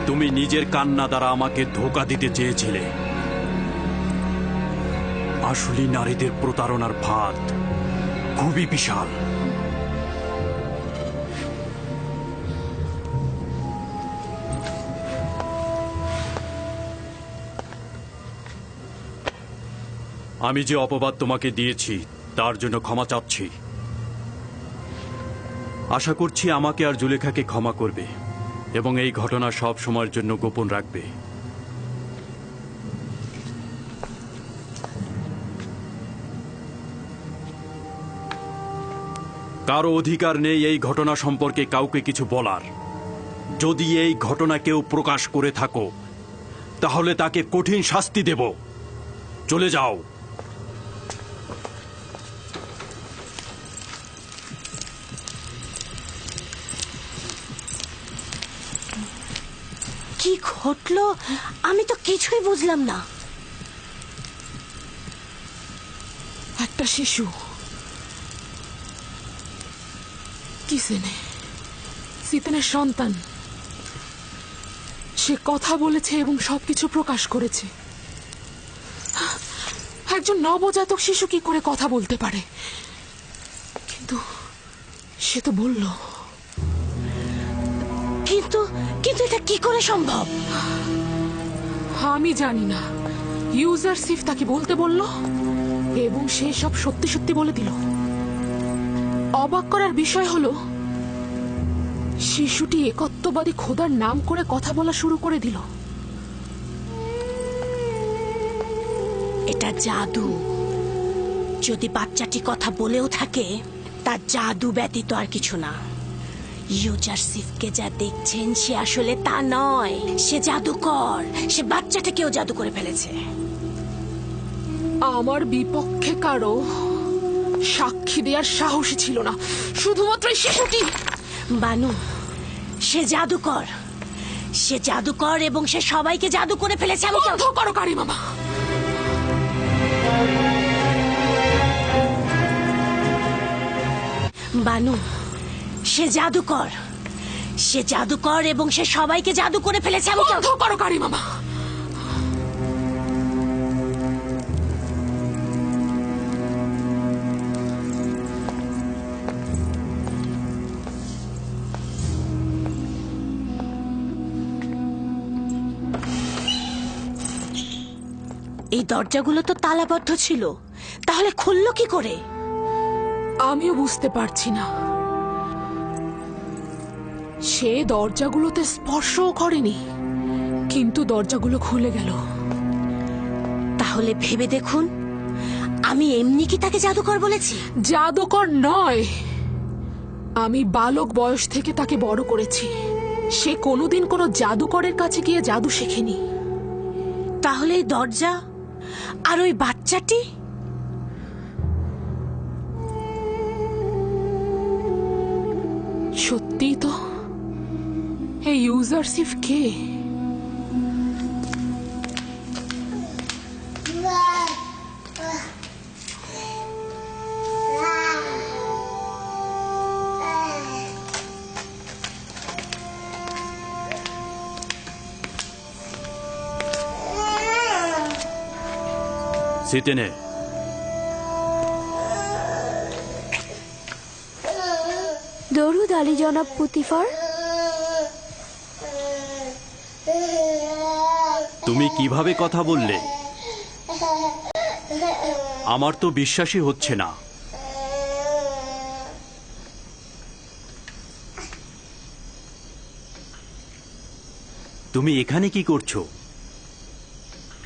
তুমি নিজের কান্না দ্বারা আমাকে ধোঁকা দিতে চেয়েছিলে। আসলে নারীদের প্রতারণার ফাঁদ খুবই বিশাল। আমি যে অপবাদ তোমাকে দিয়েছি তার জন্য ক্ষমা চাচ্ছি। আশা করছি আমাকে আর জুলেখাকে ক্ষমা করবে এবং এই ঘটনা সব সময়ের জন্য গোপন রাখবে। কারো অধিকার নেই এই ঘটনা সম্পর্কে কাউকে কিছু বলার। যদি এই ঘটনা কেউ প্রকাশ করে থাকো তাহলে তাকে কঠিন শাস্তি দেব। চলে যাও। কি ঘটলো আমি তো কিছুই বুঝলাম না। একটা শিশু সিতেনের সন্তান, সে কথা বলেছে এবং সবকিছু প্রকাশ করেছে। একজন নবজাতক শিশু কি করে কথা বলতে পারে? কিন্তু সে তো বলল। কিন্তু কিন্তু এটা কি করে সম্ভব? আমি জানি না। ইউজারসিফ তাকে বলতে বলল এবং সে সব সত্যি সত্যি বলে দিল। অবাক করার বিষয় হলো শিশুটি একত্ববাদী খোদার নাম করে কথা বলা শুরু করে দিল। এটা জাদু। যদি বাচ্চাটি কথা বলেও থাকে তার জাদু ব্যতীত আর কিছু না। ইউজারসিফকে যা দেখছেন সে আসলে তা নয়, সে জাদুকর। সে বাচ্চাটাকেও জাদু করে ফেলেছে। আমার বিপক্ষে কারো সাক্ষী দেওয়ার সাহসী ছিল না, শুধুমাত্র শিশুটি। বানু, সে জাদুকর। সে জাদুকর এবং সে সবাইকে জাদু করে ফেলেছে। আমি বন্ধ করো কারি মামা। বানু, সে জাদুকর। সে জাদুকর এবং সে সবাইকে জাদু করে ফেলেছে। আমি বন্ধ করো কারি মামা। এই দরজাগুলো তো তালাবদ্ধ ছিল, তাহলে খুললো কি করে? আমিও বুঝতে পারছি না। সে দরজাগুলোতে স্পর্শও করেনি, কিন্তু দরজাগুলো খুলে গেল। তাহলে ভেবে দেখুন, আমি এমনি কি তাকে জাদুকর বলেছি? জাদুকর নয়, আমি বালক বয়স থেকে তাকে বড় করেছি। সে কোনোদিন কোনো জাদুকরের কাছে গিয়ে জাদু শেখেনি। তাহলে এই দরজা আর ওই বাচ্চাটি? সত্যি তো। এই ইউজারসিফ কে? সিতেনে, দরুদ আলী জনাব পুতিফার। তুমি কিভাবে কথা বললে? আমার তো বিশ্বাসই হচ্ছে না। তুমি এখানে কি করছো?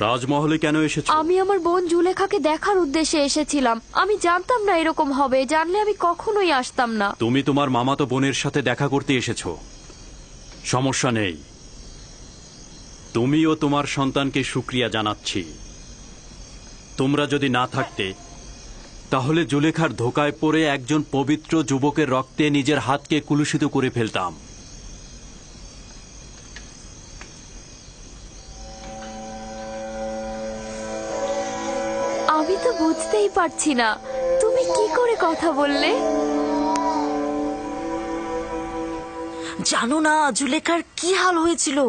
রাজমহলে কেন এসেছো? আমি আমার বোন জুলেখাকে দেখার উদ্দেশ্যে এসেছিলাম। আমি জানতাম না এরকম হবে, জানলে আমি কখনোই আসতাম না। তুমি তোমার মামাতো বোনের সাথে দেখা করতে এসেছো, সমস্যা নেই। তুমি ও তোমার সন্তানকে শুকরিয়া জানাচ্ছি। তোমরা যদি না থাকতে তাহলে জুলেখার ধোকায় পড়ে একজন পবিত্র যুবকের রক্তে নিজের হাতকে কুলুষিত করে ফেলতাম। আমি তো বুঝতেই পারছি না তুমি কি করে কথা বললে। জানো না জুলেখার কি হাল হয়েছিল?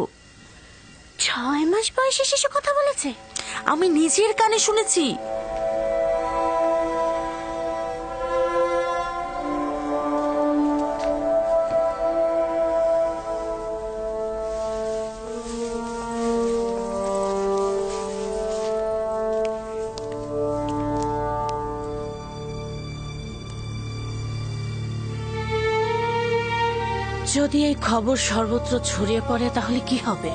6 মাস বয়সে শিশু কথা বলেছে? আমি নিজের কানে শুনেছি। যদি এই খবর সর্বত্র ছড়িয়ে পড়ে তাহলে কি হবে?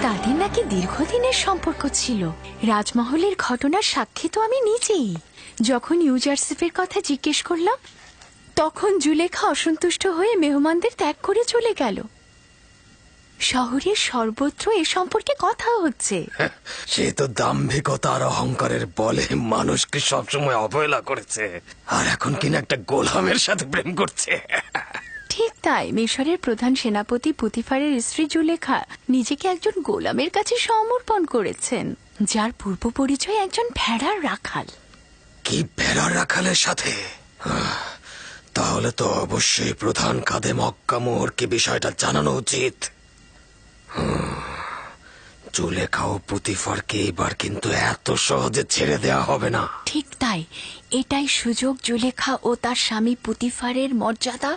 তাদের নাকি দীর্ঘদিনের সম্পর্ক ছিল। রাজমহলের ঘটনার সাক্ষী তো আমি নিজেই। যখন ইউজারসিফের কথা জিজ্ঞেস করলাম তখন জুলেখা অসন্তুষ্ট হয়ে মেহমানদের ত্যাগ করে চলে গেল। শহরের সর্বত্র এ সম্পর্কে কথা হচ্ছে। সে তো দাম্ভিকতা আর অহংকারের বলে মানুষকে সবসময় অবহেলা করেছে, আর এখন কিনা একটা গোলামের সাথে প্রেম করছে। ঠিক তাই মিশরের প্রধান সেনাপতি পুতিফারের স্ত্রী জুলেখা নিজেকে একজন গোলামের কাছে সমর্পণ করেছেন, যার পূর্ব পরিচয় একজন ভেড়ার রাখাল। কি ভেড়ার রাখালের সাথে? তাহলে তো অবশ্যই প্রধান কাদে মক্কা মোহরকে বিষয়টা জানানো উচিত। জুলেখা ও পুতিফারকে এবার কিন্তু এত সহজে ছেড়ে দেওয়া হবে না। ঠিক তাই, এটাই সুযোগ জুলেখা ও তার স্বামী পুতিফারের মর্যাদা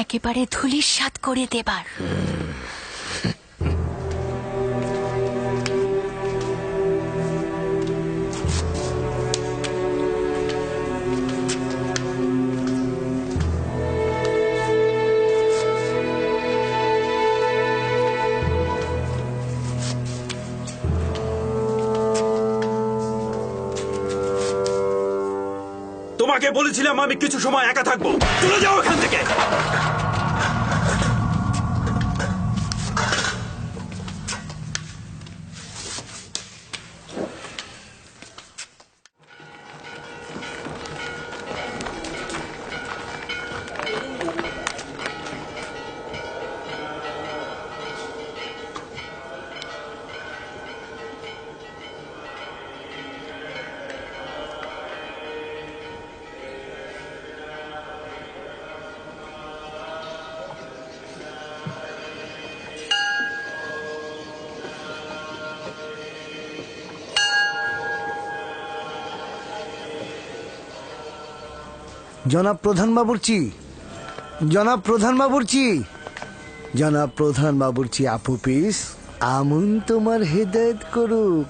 একেবারে ধূলিসাৎ করে দেবার। তোমাকে বলেছিলাম আমি কিছু সময় একা থাকবো, চলে যাও এখান থেকে। জনাব প্রধান বাবুর্চি, জনাব প্রধান বাবুর্চি, জনাব প্রধান বাবুর্চি আপু পিস, আমন তোমার হেদায়েত করুক।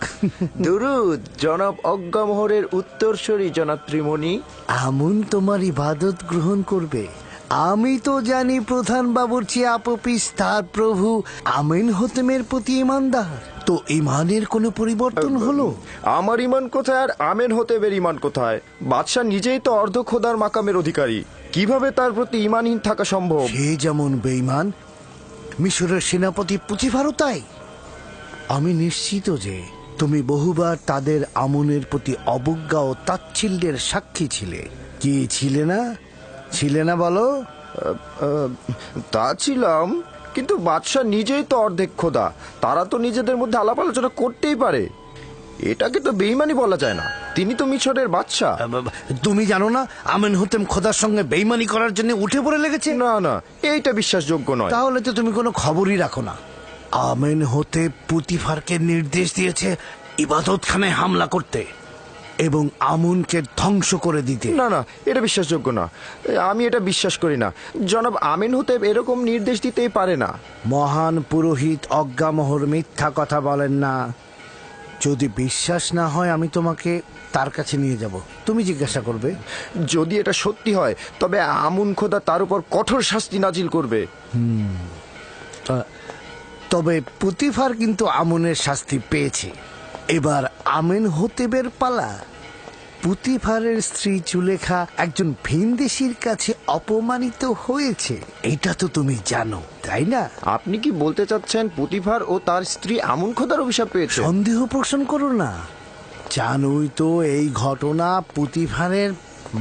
দুরুদ জনাব অজ্ঞামোহরের উত্তরসূরি জনাব ত্রিমণি। আমন তোমার ইবাদত গ্রহণ করবে। আমি তো জানি প্রধান বাবুর্চি আপু পিস তার প্রভু আমিন হতেমের প্রতি ইমানদার। তো ইমানের কোনো পরিবর্তন হলো? আমার ইমান কোথায় আর আমেন হতেবের ইমান কোথায়? বাদশাহ নিজেই তো অর্ধ খোদার মাকামের অধিকারী। কিভাবে তার প্রতি ঈমানহীন থাকা সম্ভব? সে যেমন বেঈমান, মিশরের সেনাপতি পুতিফারও তাই। আমি নিশ্চিত যে তুমি বহুবার তাদের আমনের প্রতি অবজ্ঞা ও তাচ্ছিল্যের সাক্ষী ছিলে। কি ছিলে না বলো? তা ছিলাম, কিন্তু বাদশাহ নিজেই তো অর্ধেক খোদা। তারা তো নিজেদের মধ্যে আলাপ আলোচনা করতেই পারে। এটাকে তো বেঈমানি বলা যায় না। তিনি তো মিশরের বাদশাহ। তুমি জানো না আমেনহোতেপ খোদার সঙ্গে বেঈমানি করার জন্য উঠে পড়ে লেগেছে? না না, এইটা বিশ্বাসযোগ্য নয়। তাহলে তো তুমি কোনো খবরই রাখো না। আমেনহোতেপ পুতিফারকে নির্দেশ দিয়েছে ইবাদতখানায় হামলা করতে এবং আমুনকে ধ্বংস করে দিতে। না না, এটা বিশ্বাসযোগ্য না। আমি এটা বিশ্বাস করি না। জনাব আমেনহোতেপ এরকম নির্দেশ দিতেই পারে না। মহান পুরোহিত অজ্ঞামোহর মিথ্যা কথা বলেন না। যদি বিশ্বাস না হয় আমি তোমাকে তার কাছে নিয়ে যাব, তুমি জিজ্ঞাসা করবে। যদি এটা সত্যি হয় তবে আমুন খোদা তার উপর কঠোর শাস্তি নাজিল করবে। তবে পুতিফার কিন্তু আমুনের শাস্তি পেয়েছে। এবার আমেনহোতেপের পালা। পুতিফারের স্ত্রী জুলেখা একজন ভিনদেশীর কাছে অপমানিত হয়েছে, এটা তো তুমি জানো, তাই না? আপনি কি বলতে চাচ্ছেন পুতিফার ও তার স্ত্রী আমুন খোদার অভিশাপ পেয়েছে? সন্দেহ পোষণ করো না। জানোই তো এই ঘটনা পুতিফারের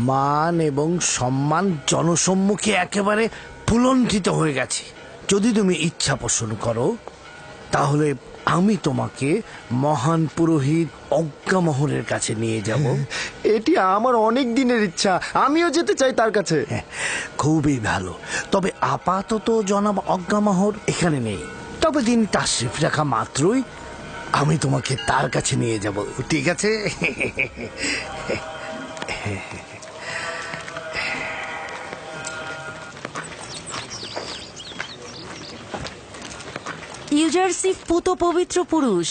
মান এবং সম্মান জনসম্মুখে একেবারে ভুলণ্ঠিত হয়ে গেছে। যদি তুমি ইচ্ছা পোষণ করো তাহলে আমি তোমাকে মহান পুরোহিত অজ্ঞামোহরের কাছে নিয়ে যাব। এটি আমার অনেক দিনের ইচ্ছা, আমিও যেতে চাই তার কাছে। খুবই ভালো। তবে আপাতত জনাব অজ্ঞামোহর এখানে নেই। তবে দিন তাশরিফ রাখা মাত্রই আমি তোমাকে তার কাছে নিয়ে যাব, ঠিক আছে? ইউজারসিফ পুত পবিত্র পুরুষ।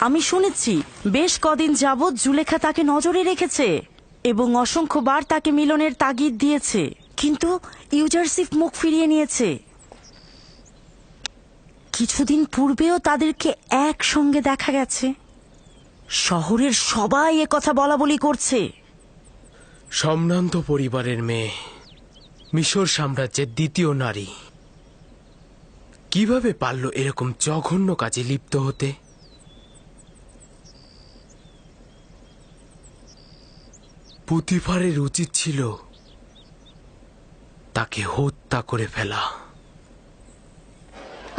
আমি শুনেছি বেশ কদিন যাবৎ জুলেখা তাকে নজরে রেখেছে এবং অসংখ্যবার তাকে মিলনের তাগিদ দিয়েছে, কিন্তু ইউজারসিফ মুখ ফিরিয়ে নিয়েছে। কিছুদিন পূর্বেও তাদেরকে একসঙ্গে দেখা গেছে। শহরের সবাই একথা বলা বলি করছে। সম্ভ্রান্ত পরিবারের মেয়ে, মিশর সাম্রাজ্যের দ্বিতীয় নারী, কিভাবে পারল এরকম জঘন্য কাজে লিপ্ত হতে? পুতিফারের উচিত ছিল তাকে হত্যা করে ফেলা।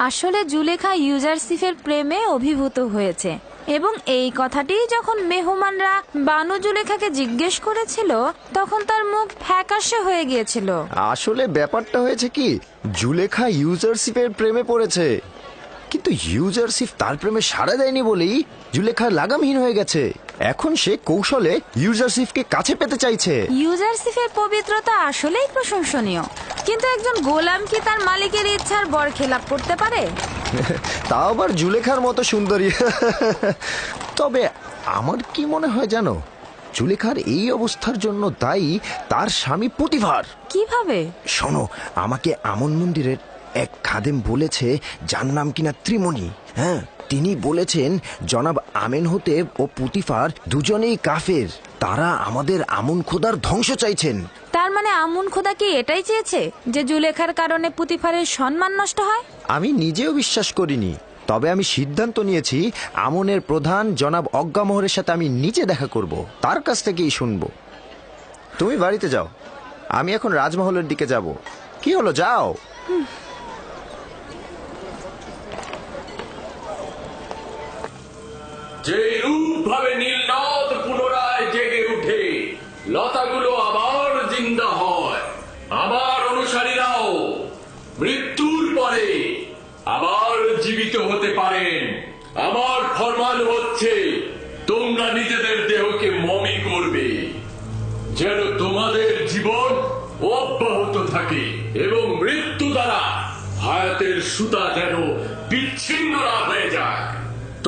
আসলে জুলেখা ইউজারসিফের প্রেমে অভিভূত হয়েছে এবং এই কথাটি যখন মেহমানরা বানু জুলেখাকে জিজ্ঞেস করেছিল তখন তার মুখ ফ্যাকাশে হয়ে গিয়েছিল। আসলে ব্যাপারটা হয়েছে কি, জুলেখা ইউজারসিফের প্রেমে পড়েছে, কিন্তু ইউজারসিফ তার প্রেমে সাড়া দেয়নি বলেই জুলেখা লাগামহীন হয়ে গেছে। এখন সে কৌশলে ইউজারসিফকে কাছে পেতে চাইছে। ইউজারসিফের পবিত্রতা আসলেই প্রশংসনীয়, কিন্তু একজন গোলাম কি তার মালিকের ইচ্ছার বরখেলাপ করতে পারে? তা আবার জুলেখার মতো সুন্দরী। তবে আমার কি মনে হয় জানো, জুলেখার এই অবস্থার জন্য দায়ী তার স্বামী পুতিফার। কিভাবে? শোনো, আমাকে আমন মন্দিরের এক খাদেম বলেছে, যার নাম কিনা ত্রিমণি। হ্যাঁ, তিনি বলেছেন জনাব আমেনহোতেপ ও পুতিফার দুজনেই কাফের। তারা আমাদের আমন খোদার ধ্বংস চাইছেন। তার মানে আমুন খোদা কি এটাই চেয়েছে যে জুলেখার কারণে পুতিফারের সম্মান নষ্ট হয়? আমি নিজেও বিশ্বাস করিনি, তবে আমি সিদ্ধান্ত নিয়েছি আমনের প্রধান জনাব অজ্ঞামোহরের সাথে আমি নিজে দেখা করব, তার কাছ থেকেই শুনবো। তুমি বাড়িতে যাও, আমি এখন রাজমহলের দিকে যাব। কি হলো, যাও। যে রূপ ভাবে নীলনদ পুনরায় জেগে উঠে, লতাগুলো আবার জিন্দা হয়, আমার অনুসারীরাও মৃত্যুর পরে আবার জীবিত হতে পারেন। আমার ফরমান হচ্ছে তোমরা নিজেদের দেহকে মমি করবে, যেন তোমাদের জীবন অব্যাহত থাকে এবং মৃত্যু দ্বারা হায়াতের সুতা যেন বিচ্ছিন্ন না হয়ে যায়।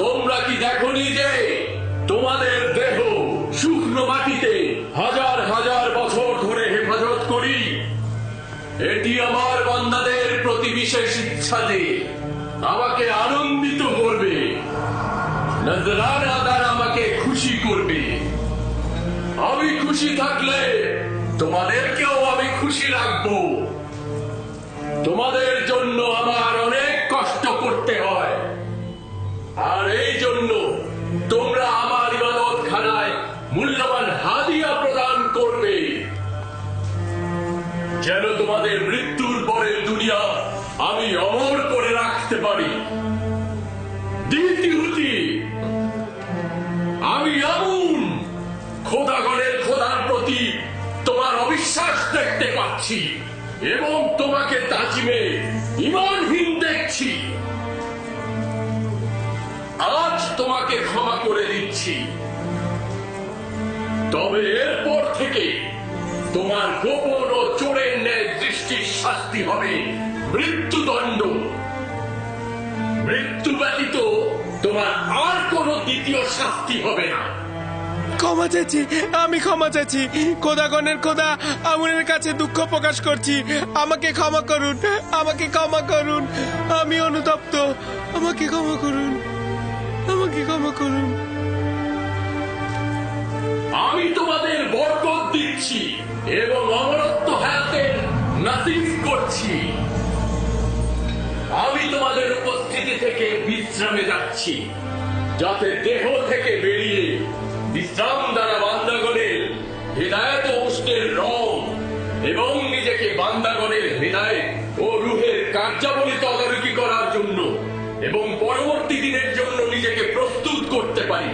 তোমরা কি দেখোনি যে তোমাদের দেহ শুকনো মাটিতে হাজার হাজার বছর ধরে হেফাজত করি? এটি আমার বান্দাদের প্রতি বিশেষ ইচ্ছা যে আমাকে আনন্দিত করবে, নজরানা দ্বারা আমাকে খুশি করবে। আমি খুশি থাকলে তোমাদেরকেও আমি খুশি রাখবো। তোমাদের জন্য আমার অনেক কষ্ট করতে হয়, আর এই জন্য তোমরা আমার ইবাদতখানায় মূল্যবান হাদিয়া প্রদান করবে, যেন তোমাদের মৃত্যুর পরের দুনিয়া আমি অমর করে রাখতে পারি। দ্বিতীয়টি, আমি আমুন খোদাগণের খোদার প্রতি তোমার অবিশ্বাস দেখতে পাচ্ছি এবং তোমাকে তাজিমে ঈমানহীন দেখছি। আজ তোমাকে ক্ষমা করে দিচ্ছি, তবে এরপর থেকে তোমার গোপন ও চোরের ন্যায় দৃষ্টির শাস্তি হবে মৃত্যুদণ্ড। মৃত্যু ব্যতীত তোমার আর কোনো দ্বিতীয় শাস্তি হবে না। ক্ষমা চাইছি, আমি ক্ষমা চাইছি। খোদাগণের খোদা, আমুনের কাছে দুঃখ প্রকাশ করছি। আমাকে ক্ষমা করুন, আমাকে ক্ষমা করুন। আমি অনুতপ্ত, আমাকে ক্ষমা করুন, আমাকে ক্ষমা করুন। আমি তোমাদের বরকত দিচ্ছি এবং অমরত্ব হায়াতের নাসিব করছি। আমি তোমাদের উপস্থিতি থেকে বিশ্রামে যাচ্ছি, যাতে দেহ থেকে বেরিয়ে বিশ্রাম দ্বারা বান্দাগণের হৃদায়ত ও উষ্ণের রং এবং নিজেকে বান্দাগণের হৃদায়ত ও রুহের কার্যাবলী তদারকি করার জন্য এবং পরবর্তী দিনের জন্য নিজেকে প্রস্তুত করতে পারি।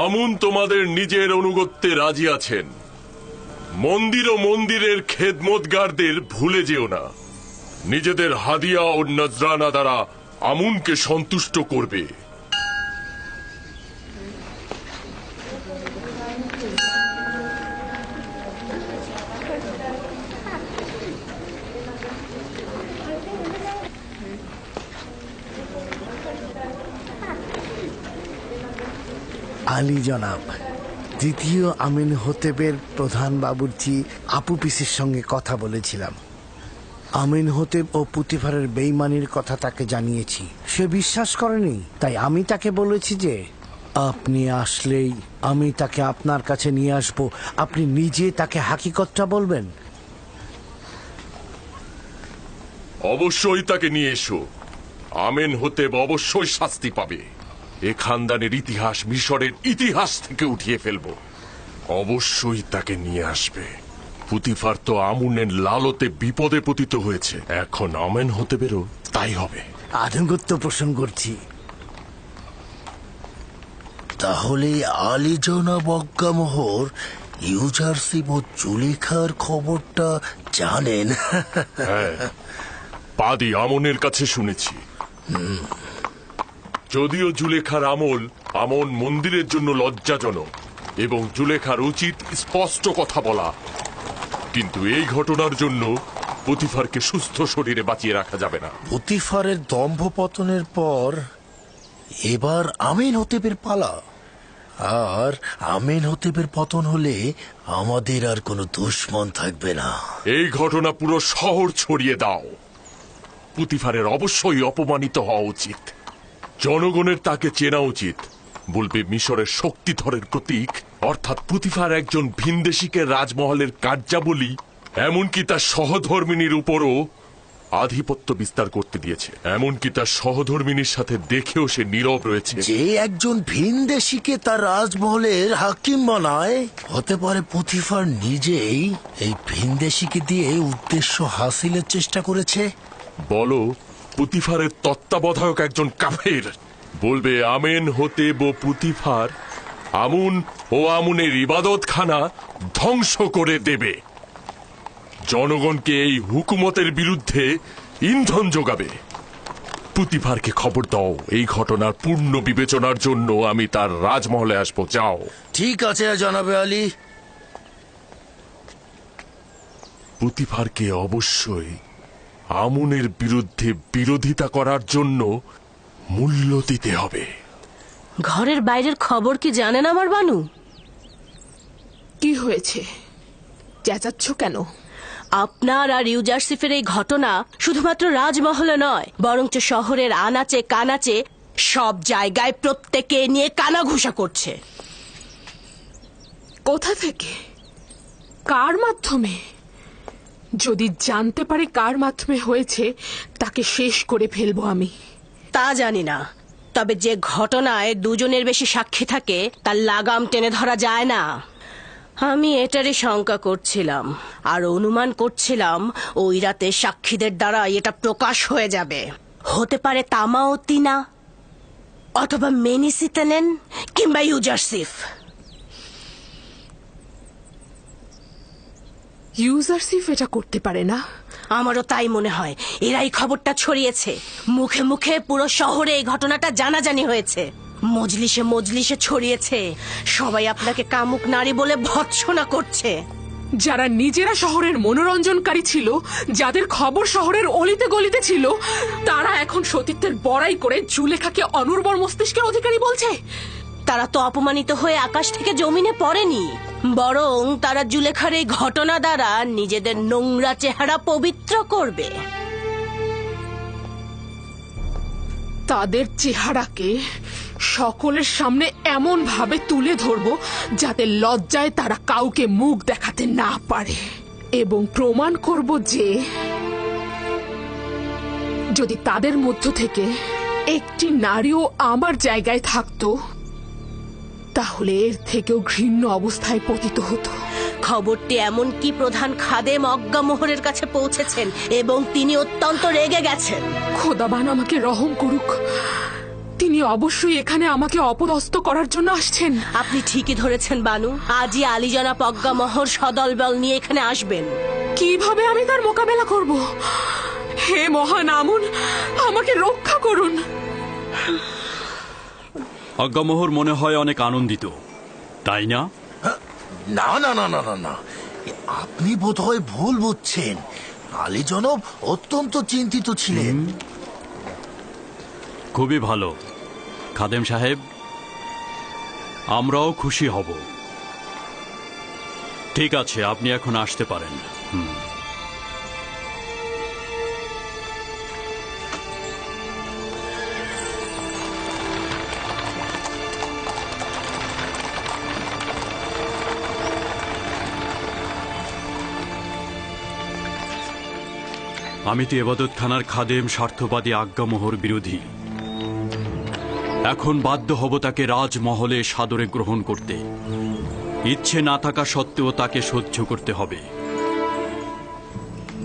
আমুন তোমাদের নিজের অনুগত্যে রাজি আছেন। মন্দির ও মন্দিরের খেদমতগারদের ভুলে যেও না। নিজেদের হাদিয়া ও নজরানা দ্বারা আমুনকে সন্তুষ্ট করবে। আলী জনাব, দ্বিতীয় আমিন হতেবের প্রধান বাবুর্চি আপুপিসের সঙ্গে কথা বলেছিলাম। আমিন হতেব ও পুতিফারের বেইমানির কথা তাকে জানিয়েছি। সে বিশ্বাস করেনি, তাই আমি তাকে বলেছি যে আপনি আসলেই আমি তাকে আপনার কাছে নিয়ে আসব। আপনি নিজে তাকে হাকিকতটা বলবেন। অবশ্যই তাকে নিয়ে এসো। আমেন হতেব অবশ্যই শাস্তি পাবে। এ খানদানের ইতিহাস মিশরের ইতিহাস থেকে উঠিয়ে ফেলবো। অবশ্যই তাকে নিয়ে আসবে। পুতিফার তো আমুনের লালতে বিপদে পতিত হয়েছে, এখন আমেন হতেবেরও তাই হবে। আনুগত্য পোষণ করছি। তাহলে আলী জনাব অজ্ঞামোহর ইউজারশিপ ও জুলেখার খবরটা জানেন? হ্যাঁ, পাদি আমনের কাছে শুনেছি। যদিও জুলেখার আমন মন্দিরের জন্য লজ্জাজনক এবং জুলেখার উচিত স্পষ্ট কথা বলা, কিন্তু এই ঘটনার জন্য পুতিফারকে সুস্থ শরীরে বাঁচিয়ে রাখা যাবে না। পুতিফারের দম্ভ পতনের পর এবার আমিন হতেবের পালা, আর আমিন হতেবের পতন হলে আমাদের আর কোনো দুশমন থাকবে না। এই ঘটনা পুরো শহর ছড়িয়ে দাও। পুতিফারের অবশ্যই অপমানিত হওয়া উচিত। জনগণের তাকে চেনা উচিত। বলবে মিশরের শক্তিধরের প্রতীক, অর্থাৎ পুতিফার একজন ভিনদেশিকে রাজমহলের কার্যাবলী, এমনকি তার সহধর্মিনীর উপরও আধিপত্য বিস্তার করতে দিয়েছে। এমনকি তার সহধর্মিনীর সাথে দেখেও সে নীরব রয়েছে। যে একজন ভিনদেশিকে তার রাজমহলের হাকিম বানায়, হতে পারে পুতিফার নিজেই এই ভিনদেশিকে দিয়ে উদ্দেশ্য হাসিলের চেষ্টা করেছে। বলো, পুতিফারের তত্ত্বাবধায়ক একজন কাফের। বলবে আমেন হতেব ও পুতিফার আমুন ও আমুনের ইবাদতখানা ধ্বংস করে দেবে। জনগণকে এই হুকুমতের বিরুদ্ধে ইন্ধন যোগাবে। পুতিফারকে খবর দাও, এই ঘটনার পূর্ণ বিবেচনার জন্য আমি তার রাজমহলে আসবো। যাও। ঠিক আছে জনাবে আলী। পুতিফারকে অবশ্যই আমুনের বিরুদ্ধে বিরোধিতা করার জন্য মূল্য দিতে হবে। ঘরের বাইরের খবর কি জানেন আমার বানু? কি হয়েছে, চেঁচাচ্ছ কেন? আপনার আর ইউজারসিফের এই ঘটনা শুধুমাত্র রাজমহলে নয়, বরঞ্চ শহরের আনাচে কানাচে সব জায়গায় প্রত্যেকে নিয়ে কানাঘুষা করছে। কোথা থেকে, কার মাধ্যমে? যদি জানতে পারি কার মাধ্যমে হয়েছে, তাকে শেষ করে ফেলবো আমি। তা জানি না, তবে যে ঘটনায় দুজনের বেশি সাক্ষী থাকে তার লাগাম টেনে ধরা যায় না। আমি এটারই শঙ্কা করছিলাম আর অনুমান করছিলাম ওই রাতে সাক্ষীদের দ্বারা এটা প্রকাশ হয়ে যাবে। হতে পারে তামাওতিনা অথবা মেনিসিতেনেন কিংবা ইউজারসিফ। ইউজারসিফ এটা করতে পারে না? আমারও তাই মনে হয়। এরাই খবরটা ছড়িয়েছে, মুখে মুখে পুরো শহরে এই ঘটনাটা জানাজানি হয়েছে, মজলিসে মজলিসে ছড়িয়েছে। সবাই আপনাকে কামুক নারী বলে ভৎসনা করছে। যারা নিজেরা শহরের মনোরঞ্জনকারী ছিল, যাদের খবর শহরের অলিতে গলিতে ছিল, তারা এখন সতীত্বের বড়াই করে জুলেখাকে অনুর্বর মস্তিষ্কের অধিকারী বলছে। তারা তো অপমানিত হয়ে আকাশ থেকে জমিনে পড়েনি, বরং তারা জুলেখার এই ঘটনা দ্বারা নিজেদের নোংরা চেহারা পবিত্র করবে। তাদের চেহারাকে সকলের সামনে এমন ভাবে তুলে ধরবো যাতে লজ্জায় তারা কাউকে মুখ দেখাতে না পারে, এবং প্রমাণ করব যে যদি তাদের মধ্য থেকে একটি নারীও আমার জায়গায় থাকতো, তাহলে এর থেকেও ঘৃণ্য অবস্থায় পতিত হতো। খবরটি এমনকি প্রধান খাদেম অজ্ঞামোহরের কাছে পৌঁছেছেন এবং তিনি অত্যন্ত রেগে গেছেন। খোদাবান আমাকে রহম করুক, তিনি অবশ্যই এখানে আমাকে অপদস্থ করার জন্য আসছেন। আপনি ঠিকই ধরেছেন বানু, আজই আলী জনাব অজ্ঞামোহর সদলবল নিয়ে এখানে আসবেন। কিভাবে আমি তার মোকাবেলা করব? হে মহান আমুন, আমাকে রক্ষা করুন। অজ্ঞামোহর মনে হয় অনেক আনন্দিত, তাই না? না না না না না না, আপনি বোধহয় ভুল বুঝছেন। আলী জনাব অত্যন্ত চিন্তিত ছিলেন। খুবই ভালো খাদেম সাহেব, আমরাও খুশি হব। ঠিক আছে, আপনি এখন আসতে পারেন। আমি তো এবাদতখানার খাদেম স্বার্থবাদী আজ্ঞামোহর বিরোধী। এখন বাধ্য হব তাকে রাজমহলে সাদরে গ্রহণ করতে। ইচ্ছে না থাকা সত্ত্বেও তাকে সহ্য করতে হবে।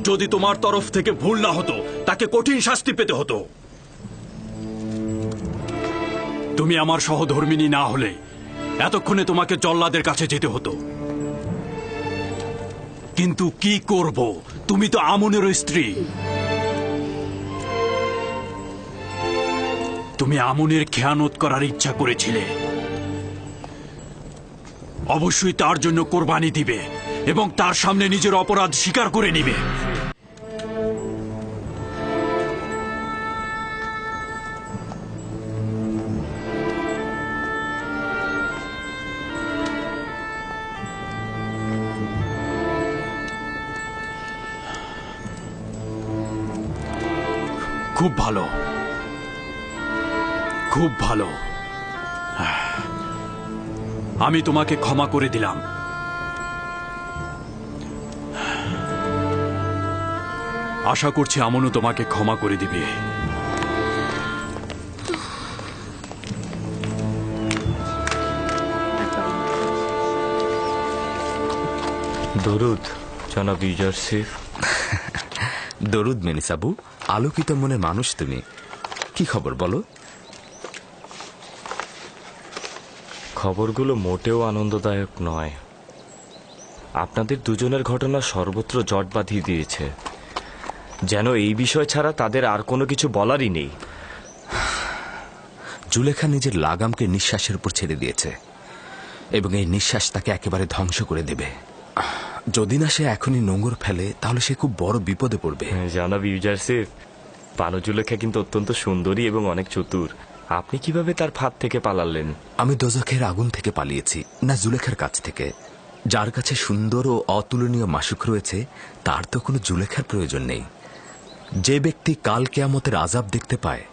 যদি তোমার তরফ থেকে ভুল না হতো, তাকে কঠিন শাস্তি পেতে হতো। তুমি আমার সহধর্মিনী না হলে এতক্ষণে তোমাকে জল্লাদের কাছে যেতে হতো। কিন্তু কি করব, তুমি তো আমুনের স্ত্রী। তুমি আমুনের খেয়ানত করার ইচ্ছা করেছিলে, অবশ্যই তার জন্য কোরবানি দিবে এবং তার সামনে নিজের অপরাধ স্বীকার করে নিবে। খুব ভালো, খুব ভালো। আমি তোমাকে ক্ষমা করে দিলাম। আশা করছি আমনও তোমাকে ক্ষমা করে দিবে। দরুদ জনাব ইউজারসিফ। দরুদ মেনিসাবু, আলোকিত মনের মানুষ তুমি। কি খবর বলো? খবরগুলো মোটেও আনন্দদায়ক নয়। আপনাদের দুজনের ঘটনা সর্বত্র জট বাঁধিয়ে দিয়েছে, যেন এই বিষয় ছাড়া তাদের আর কোনো কিছু বলারই নেই। জুলেখা নিজের লাগামকে নিঃশ্বাসের উপর ছেড়ে দিয়েছে এবং এই নিঃশ্বাস তাকে একেবারে ধ্বংস করে দেবে। যদি না সে এখনই নোঙর ফেলে তাহলে সে খুব বড় বিপদে পড়বে। জনাব ইউজারসিফ, বানু জুলেখা কিন্তু অত্যন্ত সুন্দরী এবং অনেক চতুর। আপনি কিভাবে তার ফাঁদ থেকে পালালেন? আমি দোজখের আগুন থেকে পালিয়েছি, না জুলেখার কাছ থেকে। যার কাছে সুন্দর ও অতুলনীয় মাসুক রয়েছে তার তো কোনো জুলেখার প্রয়োজন নেই। যে ব্যক্তি কাল কিয়ামতের আযাব দেখতে পায়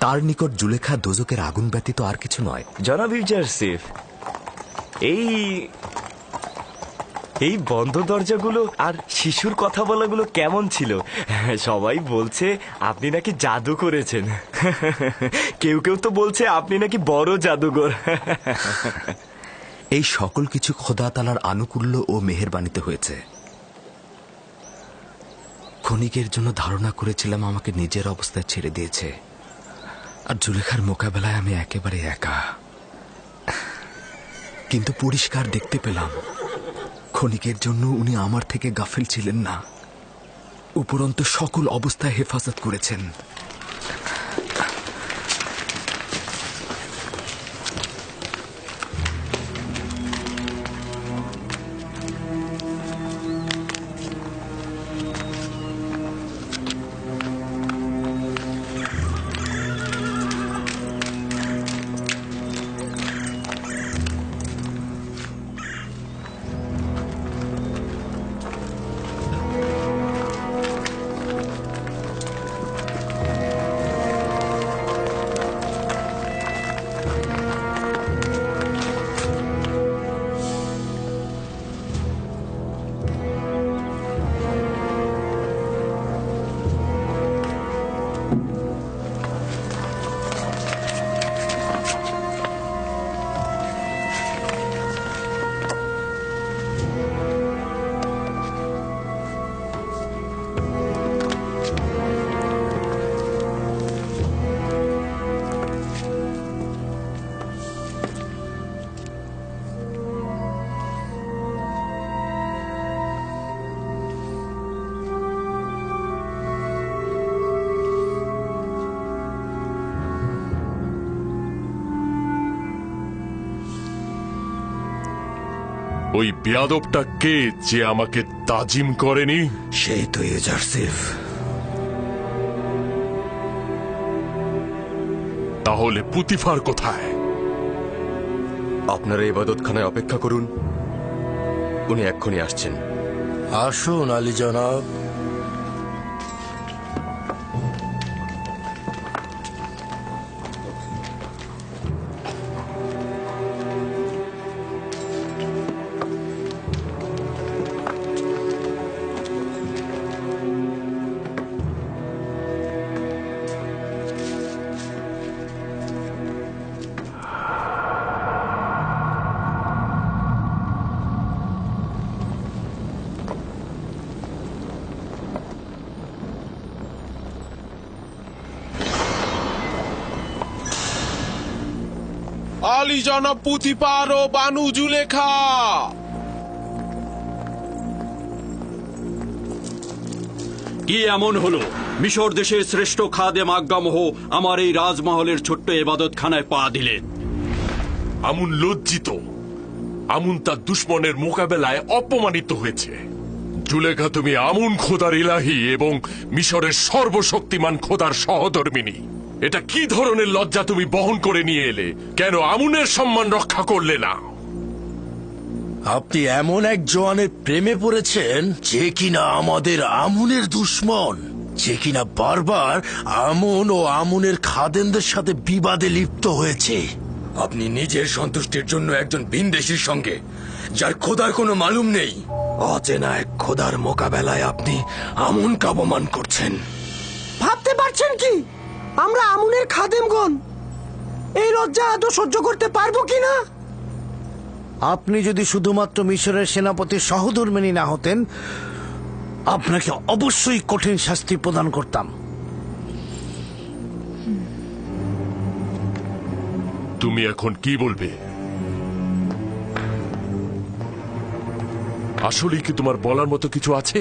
তার নিকট জুলেখা দোজখের আগুন ব্যতীত আর কিছু নয়। জনাব ইউজারসিফ, এই বন্ধ দরজাগুলো আর শিশুর কথা বলাগুলো কেমন ছিল? সবাই বলছে আপনি নাকি জাদু করেছেন। কেউ কেউ তো বলছে আপনি নাকি বড় জাদুঘর। এই সকল কিছু খোদা তাআলার আনুকূল্য ও মেহেরবানিতে হয়েছে। ক্ষণিকের জন্য ধারণা করেছিলাম আমাকে নিজের অবস্থায় ছেড়ে দিয়েছে, আর জুলেখার মোকাবেলায় আমি একেবারে একা। কিন্তু পরিষ্কার দেখতে পেলাম ক্ষণিকের জন্য উনি আমার থেকে গাফিল ছিলেন না, উপরন্তু সকল অবস্থায় হেফাজত করেছেন। ওই বেয়াদবটা কে যে আমাকে তাজিম করেনি? সেই তো ইউজারসিফ। তাহলে পুতিফার কোথায়? আপনারা ইবাদতখানায় অপেক্ষা করুন, উনি এক্ষুনি আসছেন। আসুন আলী জনাব। আলী জনাব পুতিপার ও বানু জুলেখা। কি এমন হলো মিশর দেশের শ্রেষ্ঠ খাদেম আজ্ঞামহ আমার এই রাজমহলের ছোট্ট ইবাদতখানায় পা দিলেন? আমুন লজ্জিত। আমুন তার দুশ্মনের মোকাবেলায় অপমানিত হয়েছে। জুলেখা, তুমি আমুন খোদার ইলাহি এবং মিশরের সর্বশক্তিমান খোদার সহধর্মিনী। এটা কি ধরনের লজ্জা তুমি বহন করে নিয়ে এলে? কেন আমুনের সম্মান রক্ষা করলে না? আপনি এমন এক জওয়ানের প্রেমে পড়েছেন যে কিনা আমাদের আমুনের দুশ্মন, যে কিনা বারবার আমুন ও আমুনের খাদেমদের সাথে বিবাদে লিপ্ত হয়েছে। আপনি নিজের সন্তুষ্টির জন্য একজন ভিনদেশীর সঙ্গে, যার খোদার কোনো মালুম নেই, অচেনা এক খোদার মোকাবেলায় আপনি আমুনকে অপমান করছেন। ভাবতে পারছেন কি আমরা আমুনের খাদেমগণ এই লজ্জা আদৌ সহ্য করতে পারবো কিনা? আপনি যদি শুধুমাত্র মিশরের সেনাপতির সহধর্মিণী না হতেন, আপনাকে অবশ্যই কঠিন শাস্তি প্রদান করতাম। তুমি এখন কি বলবে? আসলেই কি তোমার বলার মতো কিছু আছে?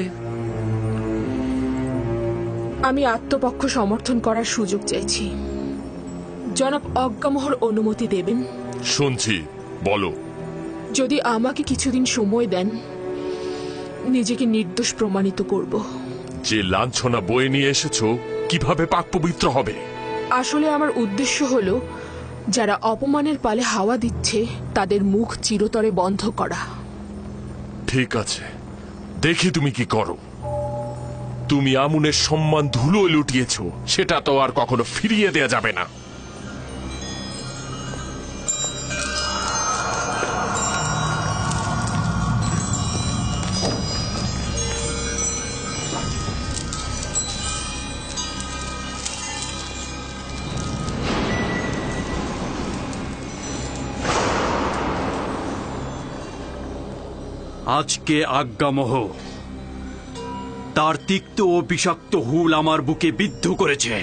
আমি আত্মপক্ষ সমর্থন করার সুযোগ চাইছি। জনাব অজ্ঞামোহর অনুমতি দেবেন? শুনছি, বলো। যদি আমাকে কিছুদিন সময় দেন, নিজেকে নির্দোষ প্রমাণিত করব। যে লাঞ্ছনা বয়ে নিয়ে এসেছো কিভাবে পাক পবিত্র হবে? আসলে আমার উদ্দেশ্য হলো যারা অপমানের পালে হাওয়া দিচ্ছে তাদের মুখ চিরতরে বন্ধ করা। ঠিক আছে, দেখি তুমি কি করো। তুমি আমুনের সম্মান ধুলো লুটিয়েছো, সেটা তো আর কখনো ফিরিয়ে দেয়া যাবে না। আজকে আজ্ঞামোহ তার তিক্ত ও বিষাক্ত হুল আমার বুকে বিদ্ধ করেছে।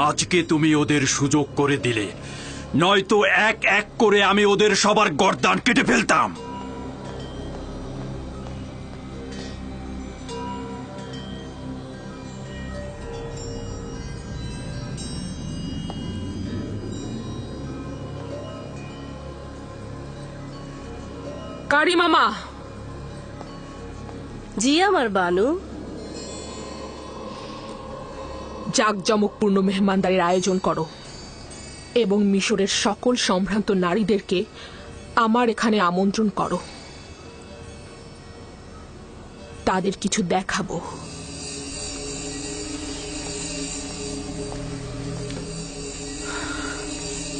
আজকে তুমি ওদের সুযোগ করে দিলে, নয়তো এক এক করে আমি ওদের সবার গর্দান কেটে ফেলতাম। কারি মামা। জি আমার বানু। জাঁকজমকপূর্ণ মেহমানদারির আয়োজন করো এবং মিশরের সকল সম্ভ্রান্ত নারীদেরকে আমার এখানে আমন্ত্রণ করো। তাদের কিছু দেখাবো।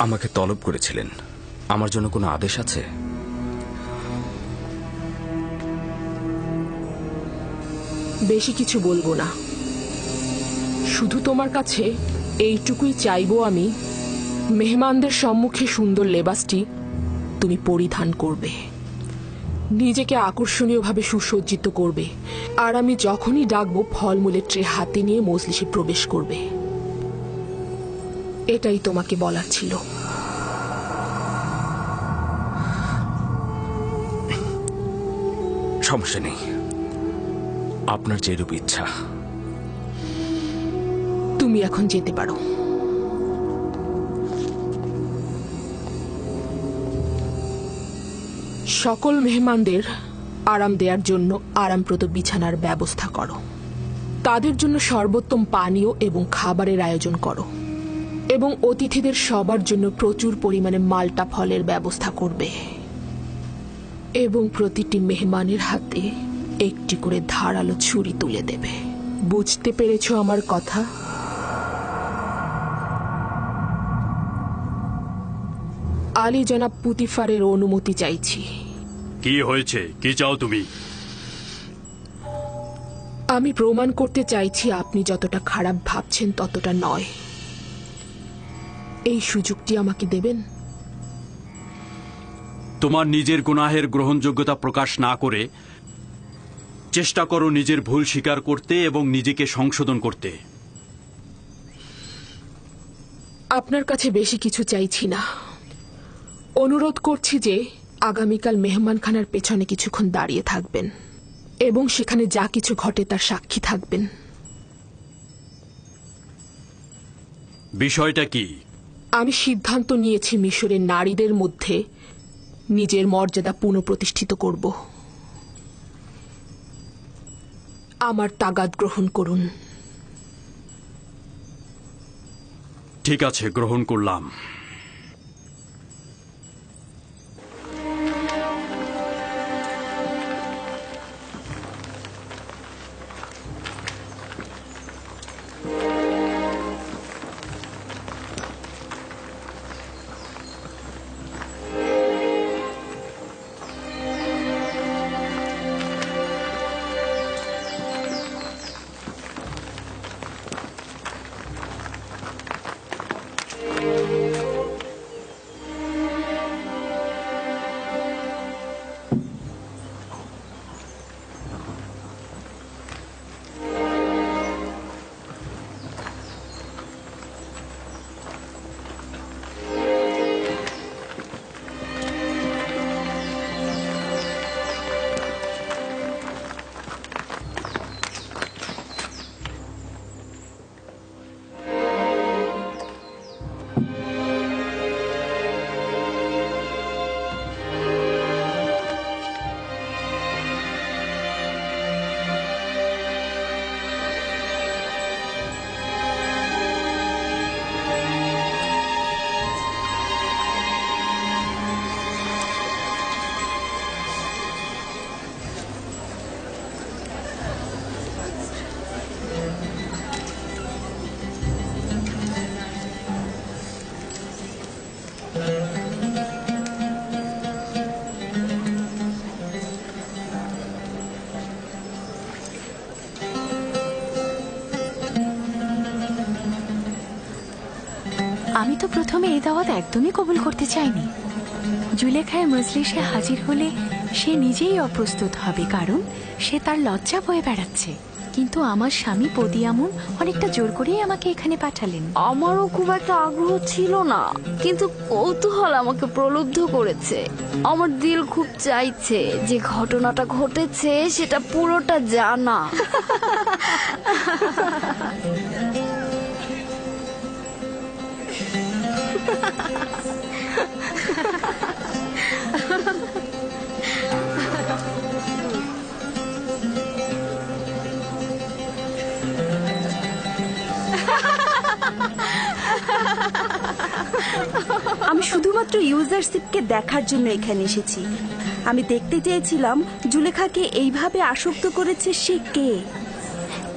আমাকে তলব করেছিলেন, আমার জন্য কোনো আদেশ আছে? বেশি কিছু বলবো না, শুধু তোমার কাছে এইটুকুই চাইবো আমি, মেহমানদের সম্মুখে সুন্দর লেবাসটি তুমি পরিধান করবে, নিজেকে আকর্ষণীয়ভাবে সুসজ্জিত করবে, আর আমি যখনই ডাকবো ফলমূলের ট্রে হাতে নিয়ে মজলিসে প্রবেশ করবে। এটাই তোমাকে বলার ছিল। সমস্যা নেই, আপনার যেরূপ ইচ্ছা। তুমি এখন যেতে পারো। সকল মেহমানদের আরাম দেওয়ার জন্য আরামপ্রদ বিছানার ব্যবস্থা করো। তাদের জন্য সর্বোত্তম পানীয় এবং খাবারের আয়োজন করো এবং অতিথিদের সবার জন্য প্রচুর পরিমাণে মাল্টা ফলের ব্যবস্থা করবে এবং প্রতিটি মেহমানের হাতে একটি করে ধারালো ছুরি তুলে দেবে। বুঝতে পেরেছো আমার কথা? আলী জনাব পুতিফারের অনুমতি চাইছি। কি হয়েছে? কি চাও তুমি? আমি প্রমাণ করতে চাইছি আপনি যতটা খারাপ ভাবছেন ততটা নয়। এই সুযোগটি আমাকে দেবেন? তোমার নিজের গুনাহের গ্রহণযোগ্যতা প্রকাশ না করে চেষ্টা করো নিজের ভুল স্বীকার করতে এবং নিজেকে সংশোধন করতে। আপনার কাছে বেশি কিছু চাইছি না। অনুরোধ করছি যে আগামীকাল মেহমানখানার পেছনে কিছুক্ষণ দাঁড়িয়ে থাকবেন এবং সেখানে যা কিছু ঘটে তার সাক্ষী থাকবেন। বিষয়টা কি? আমি সিদ্ধান্ত নিয়েছি মিশরের নারীদের মধ্যে নিজের মর্যাদা পুনঃপ্রতিষ্ঠিত করব। আমার তাগাদ গ্রহণ করুন। ঠিক আছে, গ্রহণ করলাম। আমি তো প্রথমে এই দাওয়াত একদমই কবুল করতে চাইনি। জুলেখায় মজলিসে হাজির হলে সে নিজেই অপ্রস্তুত হবে, কারণ সে তার লজ্জা বয়ে বেড়াচ্ছে। কিন্তু আমার স্বামী পদিয়ামুন অনেকটা জোর করেই আমাকে এখানে পাঠালেন। আমারও খুব একটা আগ্রহ ছিল না, কিন্তু কৌতূহল আমাকে প্রলুব্ধ করেছে। আমার দিল খুব চাইছে যে ঘটনাটা ঘটেছে সেটা পুরোটা জানা। আমি শুধুমাত্র ইউজারশিপকে দেখার জন্য এখানে এসেছি। আমি দেখতে চেয়েছিলাম জুলেখাকে এইভাবে আসক্ত করেছে সে কে।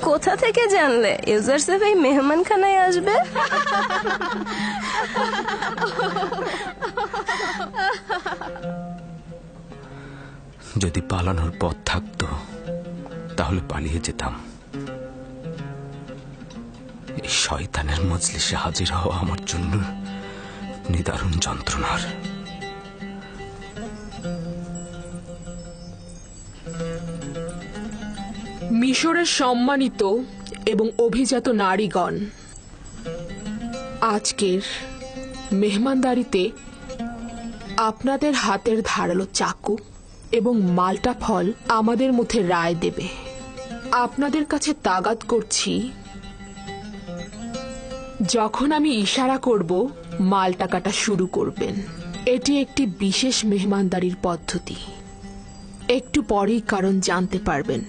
কোথা থেকে জানলে ইউজারশিপ এই মেহমানখানায় আসবে? যদি পালানোর পথ থাকতো তাহলে পালিয়ে যেতাম। এই শয়তানের মজলিসে হাজির হওয়া আমার জন্য নিদারুণ যন্ত্রণার। মিশরের সম্মানিত এবং অভিজাত নারীগণ, আজকের মেহমানদারিতে আপনাদের হাতের ধারালো চাকু এবং মাল্টা ফল আমাদের মধ্যে রায় দেবে। আপনাদের কাছে তাগাদ করছি, যখন আমি ইশারা করব মাল্টা কাটা শুরু করবেন। এটি একটি বিশেষ মেহমানদারির পদ্ধতি। একটু পরেই কারণ জানতে পারবেন।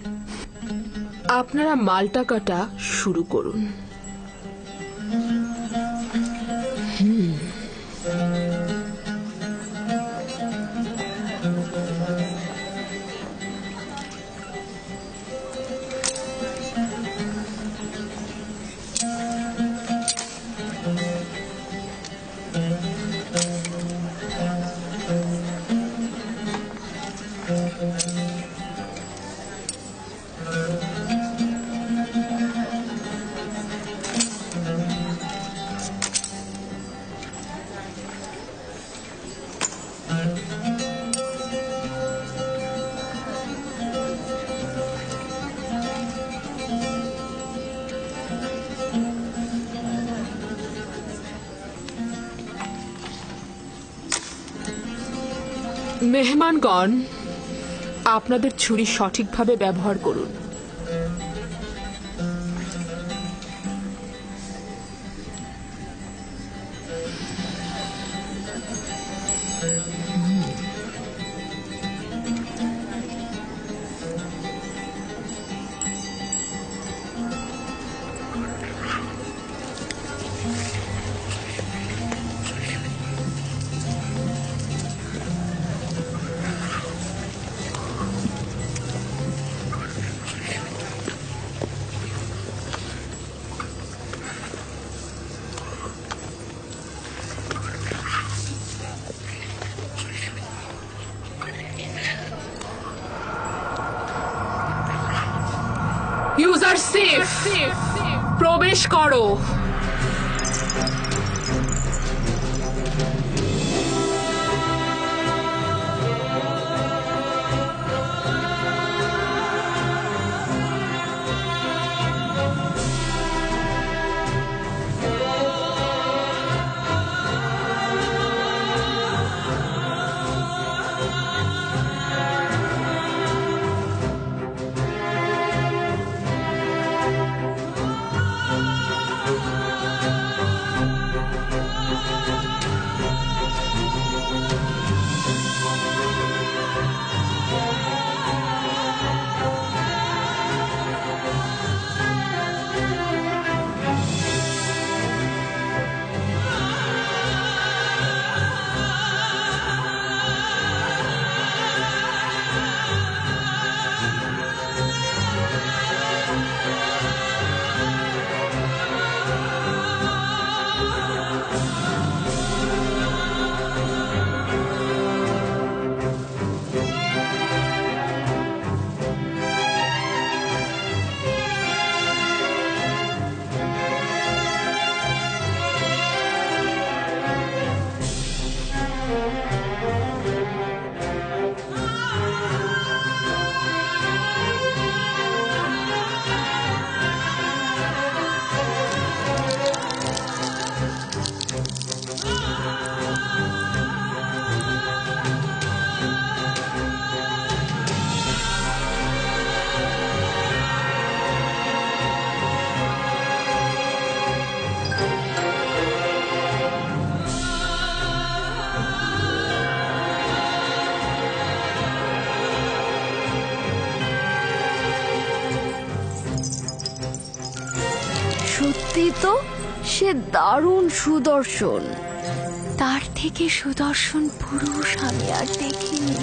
আপনারা মাল্টা কাটা শুরু করুন। মেহমানগণ, আপনাদের ছুরি সঠিকভাবে ব্যবহার করুন। ইউজারশিপ, প্রবেশ করো। সত্যি তো, সে দারুণ সুদর্শন। তার থেকে সুদর্শন পুরুষ আমি আর দেখিনি।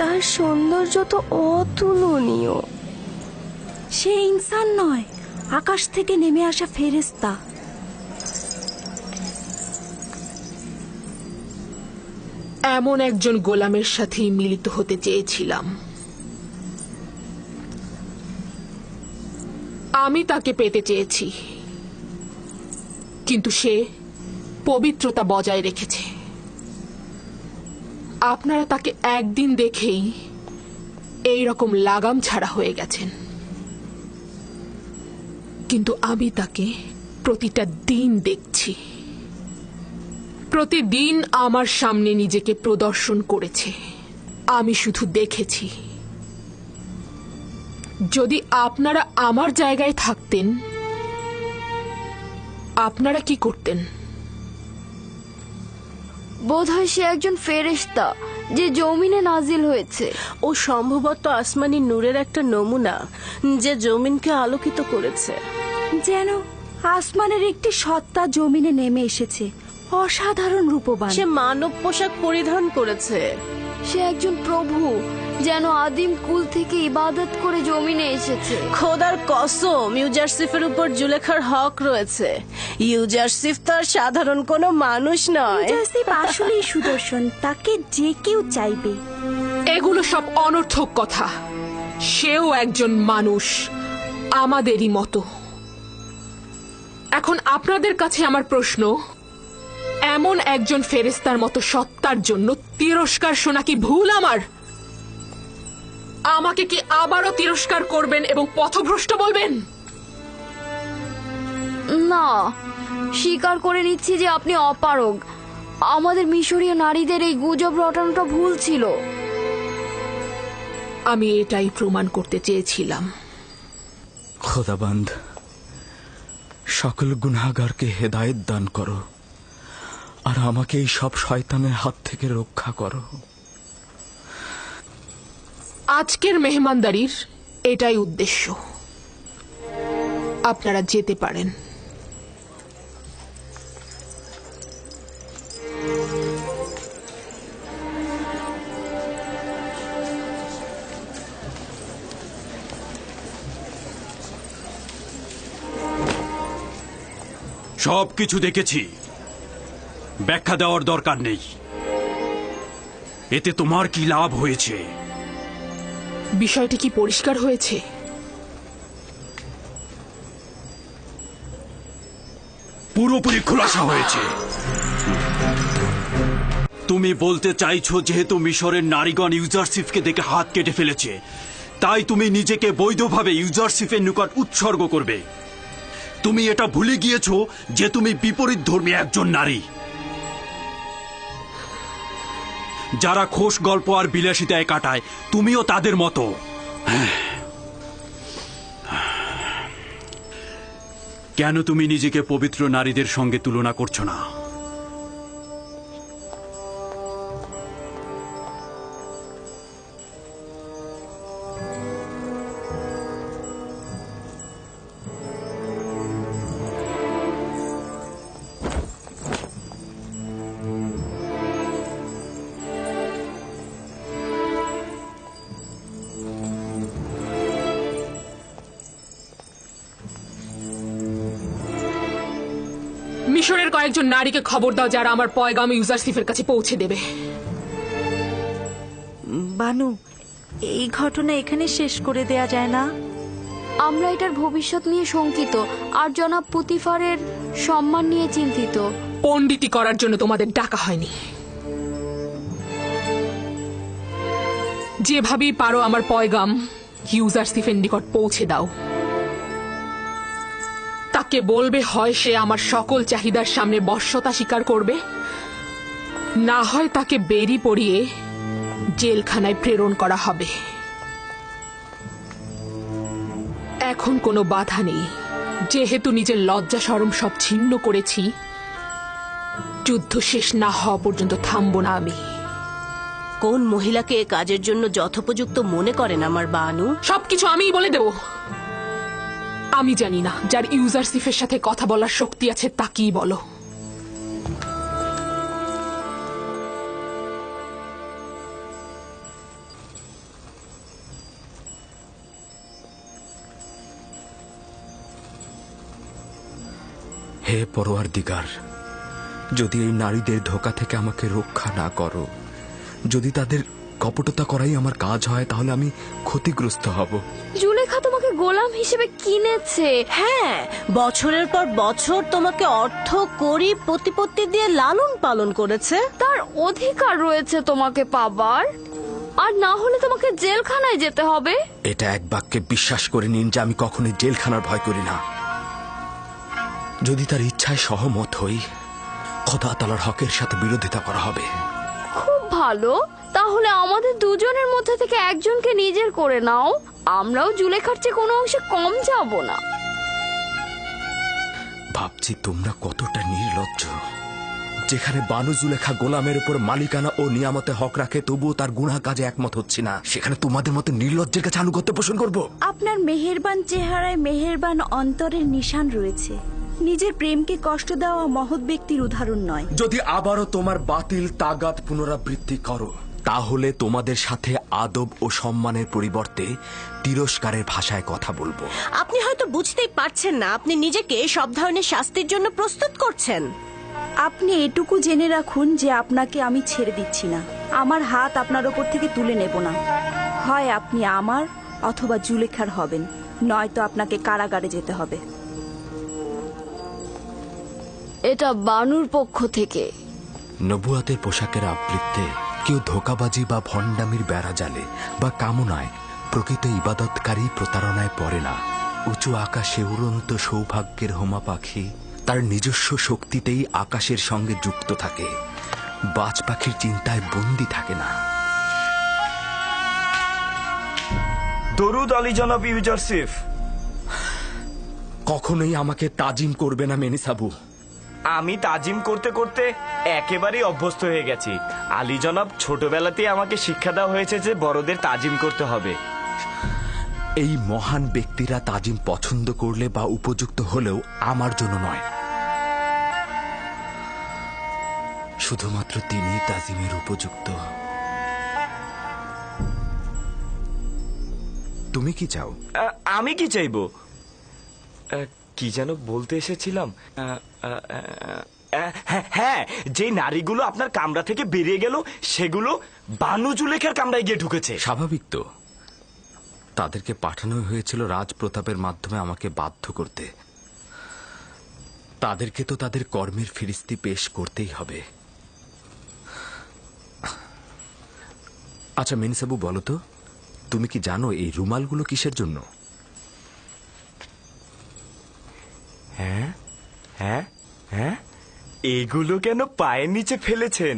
তার সৌন্দর্য তো অতুলনীয়। সে ইনসান নয়, আকাশ থেকে নেমে আসা ফেরেশতা। এমন একজন গোলামের সাথেই মিলিত হতে চেয়েছিলাম। আমি তাকে পেতে চেয়েছি, কিন্তু সে পবিত্রতা বজায় রেখেছে। আপনারা তাকে একদিন দেখেই এই রকম লাগাম ছাড়া হয়ে গেছেন, কিন্তু আমি তাকে প্রতিটা দিন দেখছি। প্রতিদিন আমার সামনে নিজেকে প্রদর্শন করেছে, আমি শুধু দেখেছি। যদি আপনারা আমার জায়গায় থাকতেন, আপনারা কি করতেন? বোধহয় সে একজন ফেরেশতা যে জমিনে নাজিল হয়েছে। ও সম্ভবত আসমানি নূরের একটা নমুনা যে জমিনকে আলোকিত করেছে। যেন আসমানের একটি সত্তা জমিনে নেমে এসেছে, অসাধারণ রূপবান। সে মানব পোশাক পরিধান করেছে। সে একজন প্রভু, যেন আদিম কুল থেকে ইবাদত করে জমিনে এসেছে। খোদার কসম, ইউজারসিফের উপর জুলেখার হক রয়েছে। ইউজারসিফ তো আর সাধারণ কোনো মানুষ নয়। ইউজারসিফ আসলেই সুদর্শন, তাকে যে কেউ চাইবে। এগুলো সব অনর্থক কথা। সেও একজন মানুষ, আমাদেরই মতো। এখন আপনাদের কাছে আমার প্রশ্ন, এমন একজন ফেরেশতার মতো সত্তার জন্য তিরস্কার শোনা কি ভুল আমার? আমাকে কি আবারও তিরস্কার করবেন এবং পথভ্রষ্ট বলবেন? না, স্বীকার করে নিচ্ছি যে আপনি অপারগ। আমাদের মিশরীয় নারীদের এই গুজব রটানোটা ভুল ছিল। আমি এটাই প্রমাণ করতে চেয়েছিলাম। খোদাবন্দ, সকল গুনাহগারকে হেদায়েত দান করো, আর আমাকে এই সব শয়তানের হাত থেকে রক্ষা করো। আজকের মেহমানদারির এটাই উদ্দেশ্য। আপনারা যেতে পারেন। সবকিছু দেখেছি, ব্যাখ্যা দেওয়ার দরকার নেই। এতে তোমার কি লাভ হয়েছে? বিষয়টি কি পরিষ্কার হয়েছে? পুরোপুরি খোলাসা হয়েছে। তুমি বলতে চাইছো যেহেতু মিশরের নারীগণ ইউজারসিফকে দেখে হাত কেটে ফেলেছে, তাই তুমি নিজেকে বৈধভাবে ইউজারসিফের নিকট উৎসর্গ করবে। তুমি এটা ভুলে গিয়েছো যে তুমি বিপরীত ধর্মী একজন নারী। যারা খোশ গল্প আর বিলাসিতায় কাটায়, তুমিও তাদের মতো। কেন তুমি নিজেকে পবিত্র নারীদের সঙ্গে তুলনা করছো না? মিশরের কয়েকজন নারীকে খবর দাও যারা আমার পয়গাম ইউজারসিফের কাছে পৌঁছে দেবে। বানু, এই ঘটনা এখানে শেষ করে দেয়া যায় না? আমরা এটার ভবিষ্যৎ নিয়ে শঙ্কিত, আর জনাব পুতিফারের সম্মান নিয়ে চিন্তিত। পণ্ডিতি করার জন্য তোমাদের ডাকা হয়নি। যেভাবেই পারো আমার পয়গাম ইউজারসিফের নিকট পৌঁছে দাও। তাকে বলবে হয় সে আমার সকল চাহিদার সামনে বশ্যতা স্বীকার করবে, না হয় তাকে বেরি পড়িয়ে জেলখানায় প্রেরণ করা হবে। এখন কোনো বাধা নেই, যেহেতু নিজের লজ্জা শরম সব ছিন্ন করেছি। যুদ্ধ শেষ না হওয়া পর্যন্ত থামবো না আমি। কোন মহিলাকে এ কাজের জন্য যথোপযুক্ত মনে করেন আমার বানু? সবকিছু আমিই বলে দেব। আমি জানি না, যার ইউজারসিফের সাথে কথা বলার শক্তি আছে তাকেই বলো। হে পরওয়ারদিগার, যদি এই নারীদের ধোঁকা থেকে আমাকে রক্ষা না করো, যদি তাদের কপটতা করাই আমার কাজ হয়, তাহলে আমি ক্ষতিগ্রস্ত হব। জুলেখা তোমাকে গোলাম হিসেবে কিনেছে। হ্যাঁ, বছরের পর বছর তোমাকে অর্থ করি প্রতিপত্তি দিয়ে লালন পালন করেছে। তার অধিকার রয়েছে তোমাকে পাবার, আর না হলে তোমাকে জেলখানায় যেতে হবে। এটা এক বাক্যে বিশ্বাস করে নিন যে আমি কখনোই জেলখানার ভয় করি না। যদি তার ইচ্ছায় সহমত হই, খোদা তাআলার হকের সাথে বিরোধিতা করা হবে। খুব ভালো, তাহলে আমাদের দুজনের মধ্যে থেকে একজনকে নিজের করে নাও। আমরাও জুলেখার চেয়ে কোনো অংশে কম যাব না। ভাবছি তোমরা কতটা নির্লজ্জ। যেখানে বানু জুলেখা গোলামের উপর মালিকানা ও নিয়ামতে হক রাখে, তবুও তার গুনাহ কাজে একমত হচ্ছে না, সেখানে তোমাদের মতো নির্লজ্জের কাছে আনুগত্য পোষণ করব? আপনার মেহেরবান চেহারায় মেহেরবান অন্তরের নিশান রয়েছে। নিজের প্রেমকে কষ্ট দেওয়া মহৎ ব্যক্তির উদাহরণ নয়। যদি আবারও তোমার বাতিল তাগাদ পুনরাবৃত্তি করো, তাহলে তোমাদের সাথে আদব ও সম্মানের পরিবর্তে তিরস্কারের ভাষায় কথা বলবো। আপনি হয়তো বুঝতেই পারছেন না আপনি নিজেকে সব ধরনের শাস্তির জন্য প্রস্তুত করছেন। আপনি এটুকু জেনে রাখুন যে আপনাকে আমি ছেড়ে দিচ্ছি না। আমার হাত আপনার ওপর থেকে তুলে নেব না। হয় আপনি আমার অথবা জুলেখার হবেন, নয়তো আপনাকে কারাগারে যেতে হবে। এটা বানুর পক্ষ থেকে। নবুয়াতের পোশাকের আবৃত্তে কেউ ধোকাবাজি বা ভণ্ডামির বেড়া জালে বা কামনায় প্রকৃত ইবাদতকারী প্রতারণায় পড়ে না। উঁচু আকাশে উড়ন্ত সৌভাগ্যের হোমা পাখি তার নিজস্ব শক্তিতেই আকাশের সঙ্গে যুক্ত থাকে, বাজ পাখির চিন্তায় বন্দী থাকে না। দরুদ আলী জনাব ইউজারসিফ। কখনোই আমাকে তাজিম করবে না মেনিসাবু। আমি তাজিম করতে করতে একেবারেই অভ্যস্ত হয়ে গেছি। আলী জনাব ছোটবেলাতেই আমাকে শিক্ষা দেওয়া হয়েছে যে বড়দের তাজিম করতে হবে। এই মহান ব্যক্তিরা তাজিম পছন্দ করলে বা উপযুক্ত হলেও আমার জন্য নয়, শুধুমাত্র তিনি তাজিমের উপযুক্ত। তুমি কি চাও? আমি কি চাইবো? কি যেন বলতে এসেছিলাম। হ্যাঁ, যে নারীগুলো আপনার কামরা থেকে বেরিয়ে গেল সেগুলো বানু জুলেখার কামরায় গিয়ে ঢুকেছে। স্বাভাবিক তো, তাদেরকে পাঠানো হয়েছিল রাজপ্রতাপের মাধ্যমে আমাকে বাধ্য করতে। তাদেরকে তো তাদের কর্মের ফিরিস্তি পেশ করতেই হবে। আচ্ছা মেনিসাবু, বলো তো, তুমি কি জানো এই রুমালগুলো কিসের জন্য? হ্যাঁ হ্যাঁ হ্যাঁ, এগুলো কেন পায়ের নিচে ফেলেছেন?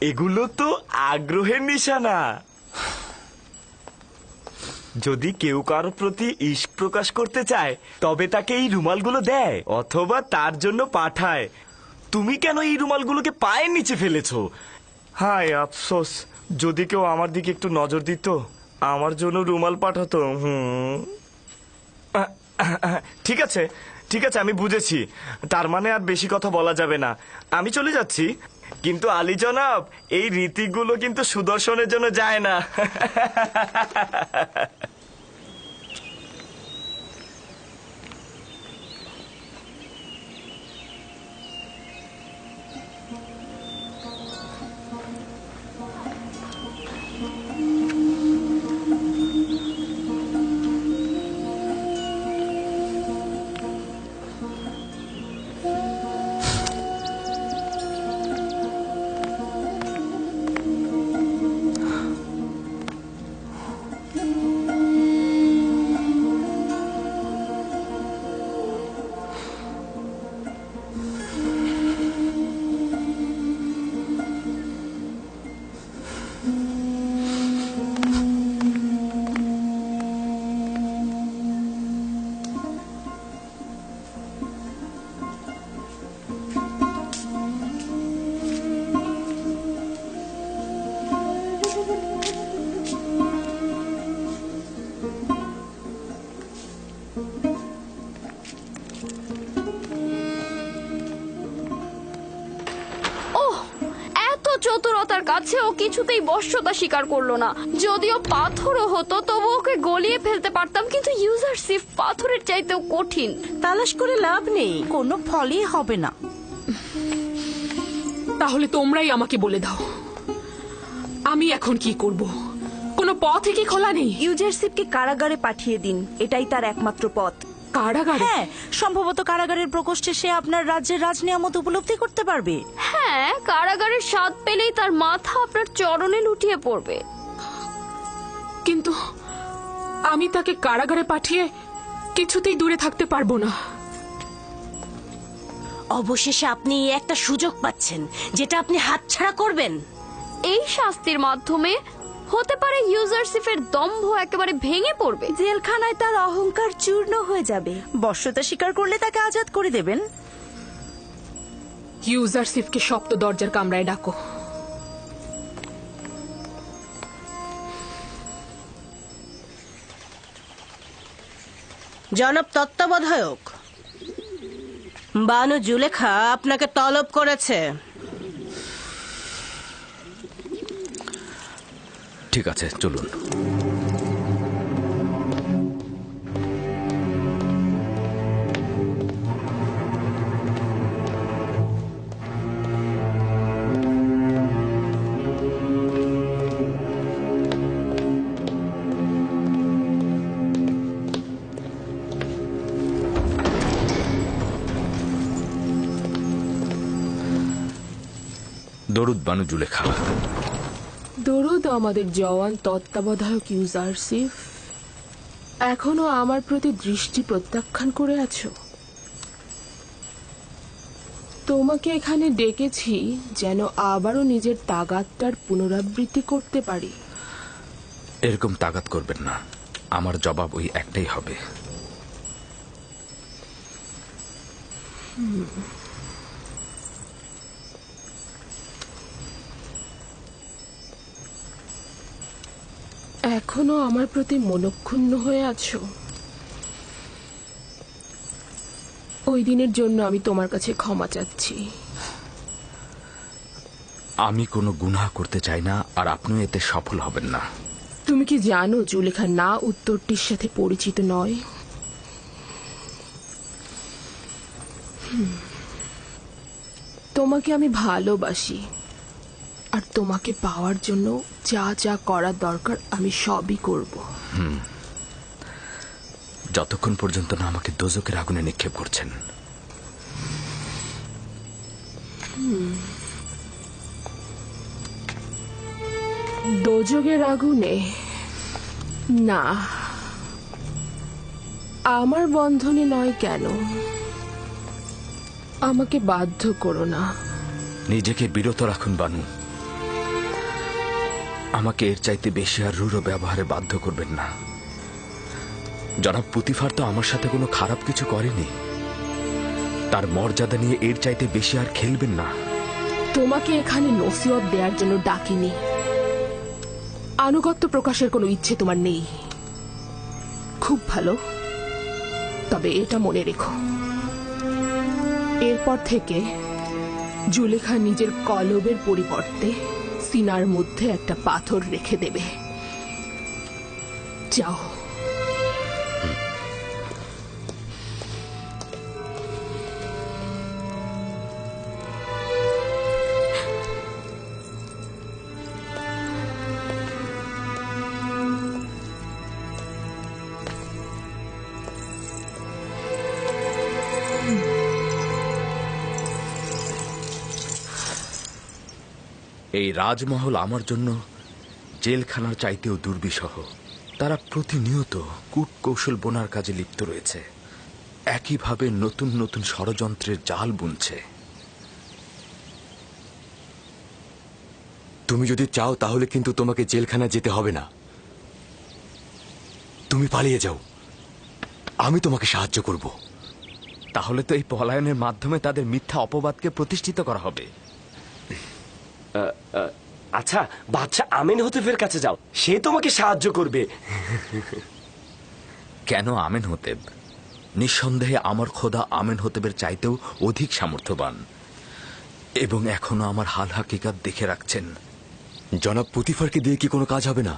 এগুলো তো আগ্রহের নিশানা। যদি কেউ কারোর প্রতি ইশক প্রকাশ করতে চায় তবে তাকে এই রুমালগুলো দেয় অথবা তার জন্য পাঠায়। তুমি কেন এই রুমালগুলোকে পায়ের নিচে ফেলেছো? হায় আফসোস, যদি কেউ আমার দিকে একটু নজর দিত, আমার জন্য রুমাল পাঠাতো। ঠিক আছে ঠিক আছে, আমি বুঝেছি। তার মানে আর বেশি কথা বলা যাবে না, আমি চলে যাচ্ছি। কিন্তু আলী জনাব, এই রীতিগুলো কিন্তু সুদর্শনের জন্য যায় না। ওহ, এত চতুরতার কাছে ও কিছুতেই বশ্যতা স্বীকার করলো না। যদিও পাথরও হতো তবু ওকে গলিয়ে ফেলতে পারতাম, কিন্তু ইউজারশিপ পাথরের চাইতেও কঠিন। তালাশ করে লাভ নেই, কোনো ফলই হবে না। তাহলে তোমরাই আমাকে বলে দাও, আমি এখন কি করব? কোনো পথই কি খোলা নেই? ইউজারশিপকে কারাগারে পাঠিয়ে দিন, এটাই তার একমাত্র পথ। কারাগারে? হ্যাঁ, সম্ভবত কারাগারের প্রকোষ্ঠে সে আপনার রাজ্যের রাজনিয়ামত উপলব্ধি করতে পারবে। হ্যাঁ, কারাগারের স্বাদ পেলেই তার মাথা আপনার চরণে লুটিয়ে পড়বে। কিন্তু আমি তাকে কারাগারে পাঠিয়ে কিছুতেই দূরে থাকতে পারবো না। অবশেষে আপনি একটা সুযোগ পাচ্ছেন যেটা আপনি হাতছাড়া করবেন। এই শাস্তির মাধ্যমে হতে পারে ইউজারশিপের দম্ভ একেবারে ভেঙে পড়বে। জেলখানায় তার অহংকার চূর্ণ হয়ে যাবে। বশ্যতা স্বীকার করলে তাকে আজাদ করে দেবেন। ইউজারশিপকে শক্ত দরজার কামরায় ডাকো। জনাব তত্ত্বাবধায়ক, বানু জুলেখা আপনাকে তলব করেছে। ঠিক আছে, চলুন। দরুদ বানু জুলেখা। দরুদ আমাদের জওয়ান তত্ত্বাবধায়ক ইউজারশিপ। এখনো আমার প্রতি দৃষ্টি প্রত্যাখ্যান করে আছো? তোমাকে এখানে ডেকেছি যেন আবারও নিজের তাগাদটার পুনরাবৃত্তি করতে পারি। এরকম তাগাদ করবেন না, আমার জবাব ওই একটাই হবে। এখনো আমার প্রতি মনক্ষুণ্ণ হয়ে আছো? ওই দিনের জন্য আমি তোমার কাছে ক্ষমা চাচ্ছি। আমি কোনো গুনাহ করতে চাই না, আর আপনিও এতে সফল হবেন না। তুমি কি জানো জুলেখা না উত্তরটির সাথে পরিচিত নয়? তোমাকে আমি ভালোবাসি, আর তোমাকে পাওয়ার জন্য যা যা করার দরকার আমি সবই করব। যতক্ষণ পর্যন্ত না আমাকে দোজকের আগুনে নিক্ষেপ করছেন। দোজকের আগুনে না, আমার বন্ধনে নয় কেন? আমাকে বাধ্য করো না। নিজেকে বিরত রাখুন বানু। আমাকে এর চাইতে বেশি আর রূঢ় ব্যবহারে বাধ্য করবেন না। জনাব পুতিফার তো আমার সাথে কোনো খারাপ কিছু করেনি। তার মর্যাদা নিয়ে এর চাইতে বেশি আর খেলবেন না। তোমাকে এখানে নসিহত দেওয়ার জন্য ডাকিনি। আনুগত্য প্রকাশের কোনো ইচ্ছে তোমার নেই। খুব ভালো, তবে এটা মনে রেখো, এরপর থেকে জুলেখা নিজের কলবের পরিবর্তে সিনার মধ্যে একটা পাথর রেখে দেবে। যাও। এই রাজমহল আমার জন্য জেলখানার চাইতেও দুর্বিষহ। তারা প্রতিনিয়ত কূটকৌশল বোনার কাজে লিপ্ত রয়েছে, একইভাবে নতুন নতুন ষড়যন্ত্রের জাল বুনছে। তুমি যদি চাও তাহলে কিন্তু তোমাকে জেলখানা যেতে হবে না। তুমি পালিয়ে যাও, আমি তোমাকে সাহায্য করব। তাহলে তো এই পলায়নের মাধ্যমে তাদের মিথ্যা অপবাদকে প্রতিষ্ঠিত করা হবে। আচ্ছা, বাচ্চা আমেন হতেফের কাছে যাও, সে তোমাকে সাহায্য করবে। কেন আমেন হতেব? নিঃসন্দেহে আমার খোদা আমেনহোতেবের চাইতেও অধিক সামর্থ্যবান এবং এখনো আমার হাল হাকিকাত দেখে রাখছেন। জনাব পুতিফারকে দিয়ে কি কোনো কাজ হবে না?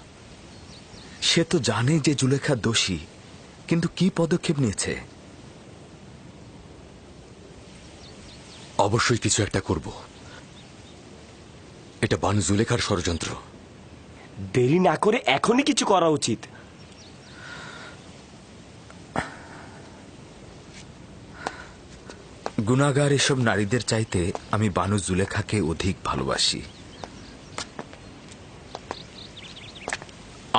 সে তো জানে যে জুলেখা দোষী, কিন্তু কি পদক্ষেপ নিয়েছে? অবশ্যই কিছু একটা করব। এটা বানু জুলেখার ষড়যন্ত্র। দেরি না করে এখনই কিছু করা উচিত। গুনাহগার এসব নারীদের চাইতে আমি বানু জুলেখাকে অধিক ভালোবাসি।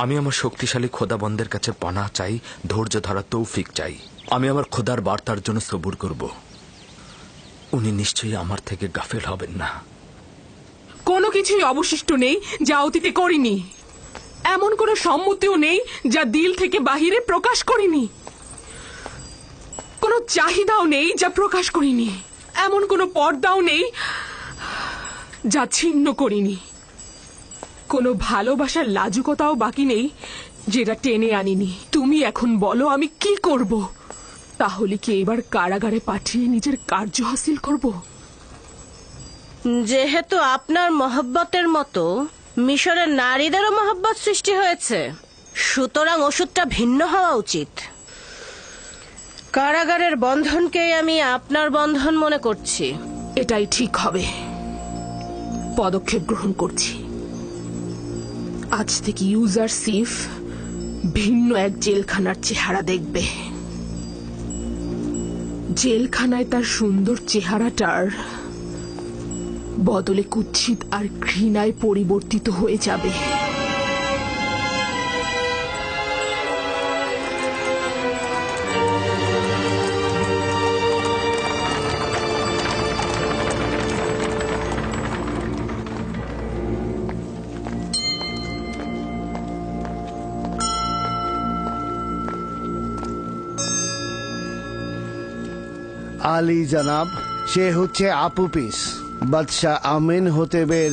আমি আমার শক্তিশালী খোদাবন্দের কাছে পানাহ চাই, ধৈর্য ধরা তৌফিক চাই। আমি আমার খোদার বার্তার জন্য সবুর করব। উনি নিশ্চয়ই আমার থেকে গাফেল হবেন না। কোনো কিছুই অবশিষ্ট নেই যা অতীতে করিনি, এমন কোনো সম্মতিও নেই যা দিল থেকে বাহিরে প্রকাশ করিনি। কোনো চাহিদাও নেই যা প্রকাশ করিনি, এমন কোনো পর্দাও নেই যা ছিন্ন করিনি। কোনো ভালোবাসার লাজুকতাও বাকি নেই যেটা টেনে আনিনি। তুমি এখন বলো আমি কি করব? তাহলে কি এবার কারাগারে পাঠিয়ে নিজের কার্য হাসিল করব? যেহেতু আপনার মহব্বতের মতো মিশরের নারীদেরও মহব্বত সৃষ্টি হয়েছে, সুতরাং ওষুধটা ভিন্ন হওয়া উচিত। কারাগারের বন্ধনকেই আমি আপনার বন্ধন মনে করছি। এটাই ঠিক হবে। পদক্ষেপ গ্রহণ করছি। আজ থেকে ইউজারসিফ ভিন্ন এক জেলখানার চেহারা দেখবে। জেলখানায় তার সুন্দর চেহারাটার বদলে কুৎসিত আর ঘৃণায় পরিবর্তিত হয়ে যাবে। আলী জনাব, সে হচ্ছে আপুপিস, বাদশাহ আমেনহোতেবের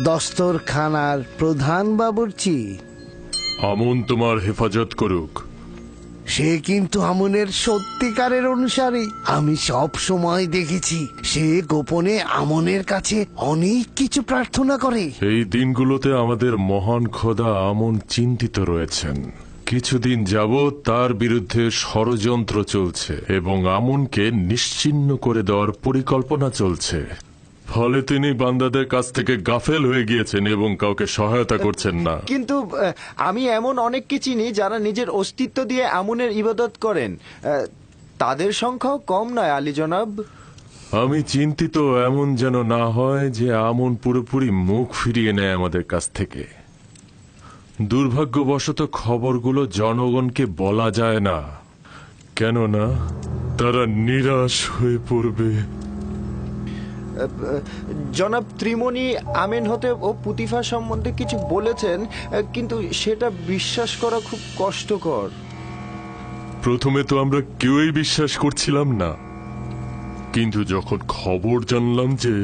দস্তরখানার প্রধান বাবুর্চি। আমুন তোমার হেফাজত করুক। সে কিন্তু আমনের সত্যিকারের অনুসারী। আমি সব সময় দেখেছি সে গোপনে আমনের কাছে অনেক কিছু প্রার্থনা করে। এই দিনগুলোতে আমাদের মহান খোদা আমন চিন্তিত রয়েছেন। কিছুদিন যাবৎ তার বিরুদ্ধে ষড়যন্ত্র চলছে এবং আমনকে নিশ্চিহ্ন করে দেওয়ার পরিকল্পনা চলছে। ফলে তিনি বান্দাদের কাছ থেকে গাফেল হয়ে গিয়েছেন এবং কাউকে সহায়তা করছেন না। কিন্তু আমি এমন অনেককে চিনি যারা নিজের অস্তিত্ব দিয়ে আমুনের ইবাদত করেন। তাদের সংখ্যাও কম নয় আলী জনাব। আমি চিন্তিত এমন যেন না হয় যে আমন পুরোপুরি মুখ ফিরিয়ে নেয় আমাদের কাছ থেকে। দুর্ভাগ্যবশত খবরগুলো জনগণকে বলা যায় না, কেননা তারা নিরাশ হয়ে পড়বে। জনাব ত্রিমণি আমেনহোতেব ও পুতিফা সম্বন্ধে কিছু বলেছেন, কিন্তু সেটা বিশ্বাস করা খুব কষ্টকর। প্রথমে তো আমরা কেউই বিশ্বাস করছিলাম না, কিন্তু যখন খবর জানলাম যে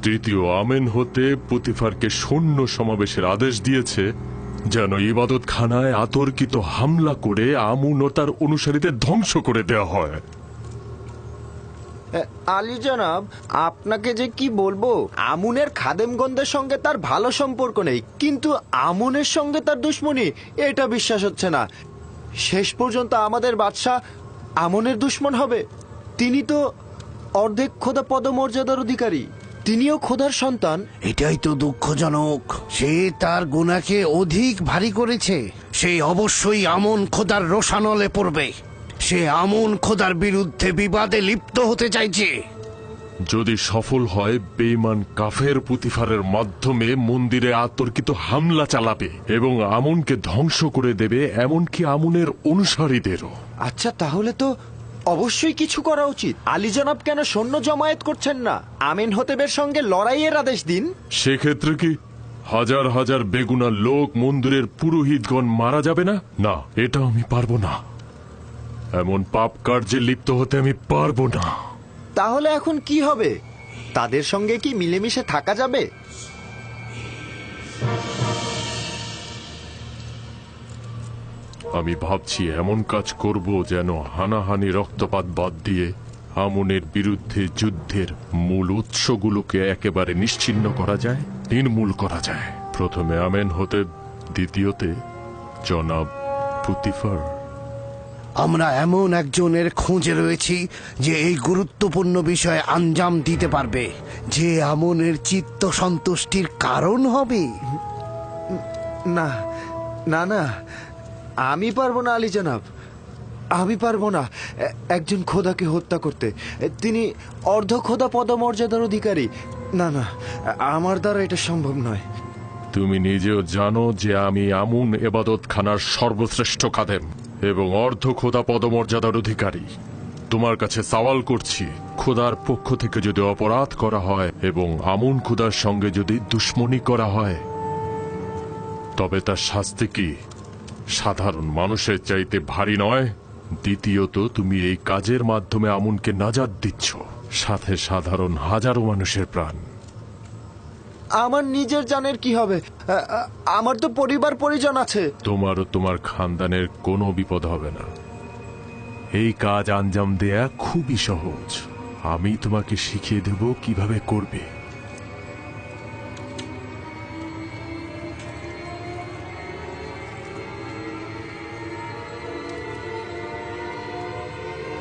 তৃতীয় আমেনহোতেব পুতিফারকে সৈন্য সমাবেশের আদেশ দিয়েছে যেন ইবাদতখানায় আতর্কিত হামলা করে আমুন ও তার অনুসারীদের ধ্বংস করে দেওয়া হয়। আলী জনাব, আপনাকে যে কি বলবো, আমুনের খাদেমগণদের সঙ্গে তার ভালো সম্পর্ক নেই, কিন্তু আমুনের সঙ্গে তার দুশ্মনী, এটা বিশ্বাস হচ্ছে না। শেষ পর্যন্ত আমাদের বাদশাহ আমুনের দুশ্মন হবে? তিনি তো অর্ধেক খোদা পদমর্যাদার অধিকারী, তিনিও খোদার সন্তান। এটাই তো দুঃখজনক। সে তার গুনাহকে অধিক ভারী করেছে। সে অবশ্যই আমন খোদার রোষানলে পড়বে। সে আমন খোদার বিরুদ্ধে বিবাদে লিপ্ত হতে চাইছে। যদি সফল হয়, বেঈমান কাফের পুতিফারের মাধ্যমে মন্দিরে আতর্কিত হামলা চালাবে এবং আমনকে ধ্বংস করে দেবে, এমনকি আমনের অনুসারীদেরও। আচ্ছা, তাহলে তো অবশ্যই কিছু করা উচিত। আলী জনাব কেন সৈন্য জমায়েত করছেন না? আমেনহোতেবের সঙ্গে লড়াইয়ের আদেশ দিন। সেক্ষেত্রে কি হাজার হাজার বেগুনা লোক মন্দিরের পুরোহিতগণ মারা যাবে না? না, এটা আমি পারবো না। এমন পাপ কার্যে লিপ্ত হতে আমি পারবো না। তাহলে এখন কি হবে? তাদের সঙ্গে কি মিলেমিশে থাকা যাবে? আমি ভাবছি এমন কাজ করব যেন হানাহানি রক্তপাত বাদ দিয়ে আমুনের বিরুদ্ধে যুদ্ধের মূল উৎসগুলোকে একেবারে নিশ্চিহ্ন করা যায়, নির্মূল করা যায়। প্রথমে আমেন হতে, দ্বিতীয়তে জনাব পুতিফার। আমরা এমন একজনের খোঁজে রয়েছি যে এই গুরুত্বপূর্ণ বিষয়ে আঞ্জাম দিতে পারবে, যে আমনের চিত্ত সন্তুষ্টির কারণ হবে। না না না, আমি পারবো না আলী জনাব, আমি পারবো না একজন খোদাকে হত্যা করতে। তিনি অর্ধ খোদা পদমর্যাদার অধিকারী। না না, আমার দ্বারা এটা সম্ভব নয়। তুমি নিজেও জানো যে আমি আমুন এবাদতখানার সর্বশ্রেষ্ঠ খাদেম এবং অর্ধ খোদা পদমর্যাদার অধিকারী। তোমার কাছে সওয়াল করছি, খোদার পক্ষ থেকে যদি অপরাধ করা হয় এবং আমুন খোদার সঙ্গে যদি দুশ্মনী করা হয়, তবে তার শাস্তি কি সাধারণ মানুষের চাইতে ভারী নয়? দ্বিতীয়ত, তুমি এই কাজের মাধ্যমে আমুনকে নাজাত দিচ্ছ, সাথে সাধারণ হাজারো মানুষের প্রাণ। আমার নিজের জানের কি হবে? আমার তো পরিবার পরিজন আছে। তোমারও তোমার খানদানের কোনো বিপদ হবে না। এই কাজ আঞ্জাম দেয়া খুবই সহজ। আমি তোমাকে শিখিয়ে দেব কিভাবে করবে।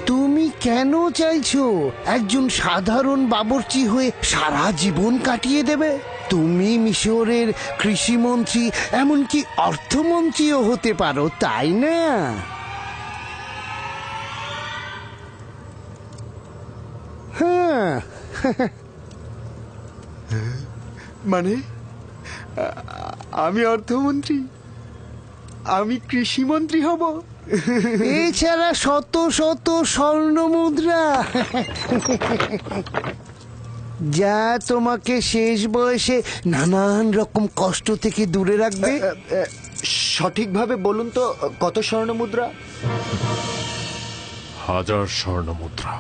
তুমি কেন চাইছো একজন সাধারণ বাবুর্চি হয়ে সারা জীবন কাটিয়ে দেবে? তুমি মিশরের কৃষিমন্ত্রী, এমনকি অর্থমন্ত্রীও হতে পারো, তাই না? হ্যাঁ। মানে আমি অর্থমন্ত্রী, আমি কৃষিমন্ত্রী হব? এছাড়া শত শত স্বর্ণ মুদ্রা, যা তোমাকে শেষ বয়সে নানান রকম কষ্ট থেকে দূরে রাখবে। সঠিকভাবে বলুন তো, কত স্বর্ণ মুদ্রা? 1000 স্বর্ণ মুদ্রা।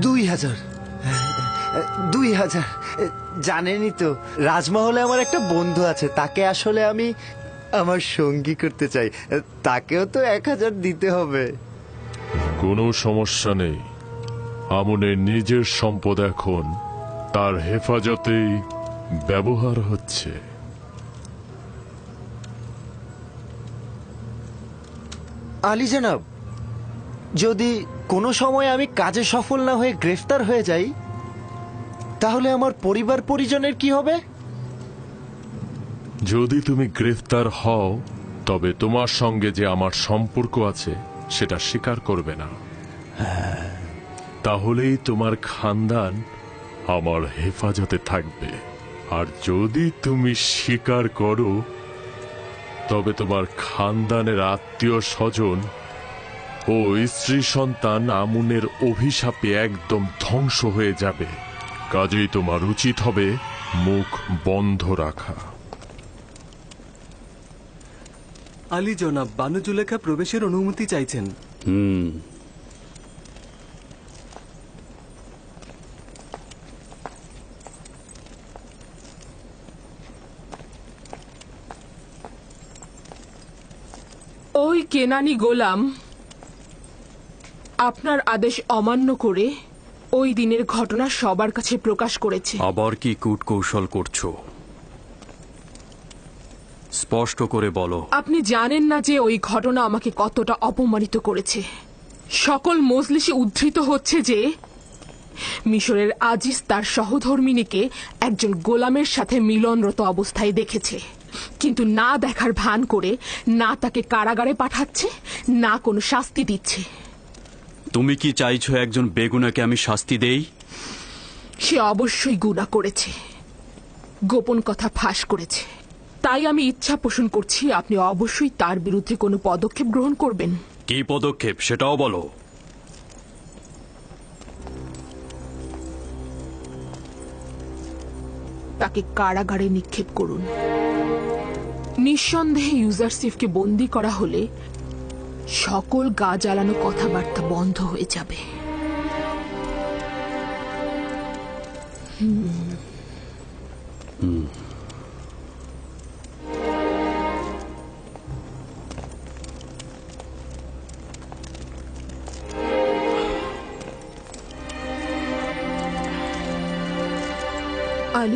2000। জানেনই তো, রাজমহলে আমার একটা বন্ধু আছে, তাকে আসলে আমি আমার সঙ্গী করতে চাই। তাকেও তো 1000 দিতে হবে। কোনো সমস্যা নেই। আমনের নিজের সম্পদ এখন তার হেফাজতেই ব্যবহার হচ্ছে। আলী জনাব, যদি কোনো সময় আমি কাজে সফল না হয়ে গ্রেফতার হয়ে যাই, তাহলে আমার পরিবার পরিজনের কি হবে? যদি তুমি গ্রেফতার হও, তবে তোমার সঙ্গে যে আমার সম্পর্ক আছে সেটা স্বীকার করবে না। তাহলেই তোমার খানদান আমার হেফাজতে থাকবে। আর যদি তুমি স্বীকার করো, তবে তোমার খানদানের আত্মীয় স্বজন ও স্ত্রী সন্তান আমুনের অভিশাপে একদম ধ্বংস হয়ে যাবে। কাজেই তোমার উচিত হবে মুখ বন্ধ রাখা। আলী জনাব, বানু জুলেখা প্রবেশের অনুমতি চাইছেন। ওই কেনানি গোলাম আপনার আদেশ অমান্য করে ওই দিনের ঘটনা সবার কাছে প্রকাশ করেছে। আবার কি কূটকৌশল করছো? স্পষ্ট করে বলো। আপনি জানেন না যে ওই ঘটনা আমাকে কতটা অপমানিত করেছে। সকল মজলিসে উদ্ধৃত হচ্ছে যে মিশরের আজিজ তার সহধর্মিনীকে একজন গোলামের সাথে মিলনরত অবস্থায় দেখেছে, কিন্তু না দেখার ভান করে না তাকে কারাগারে পাঠাচ্ছে, না কোনো শাস্তি দিচ্ছে। তুমি কি চাইছো একজন বেগুনাকে আমি শাস্তি দেই? সে অবশ্যই গুনাহ করেছে, গোপন কথা ফাঁস করেছে। তাই আমি ইচ্ছা পোষণ করছি আপনি অবশ্যই তার বিরুদ্ধে কোনো পদক্ষেপ গ্রহণ করবেন। কি পদক্ষেপ সেটাও বলো। তাকে কারাগারে নিক্ষেপ করুন। নিঃসন্দেহে ইউজারসিফকে বন্দী করা হলে সকল গা জ্বালানো কথাবার্তা বন্ধ হয়ে যাবে। আলী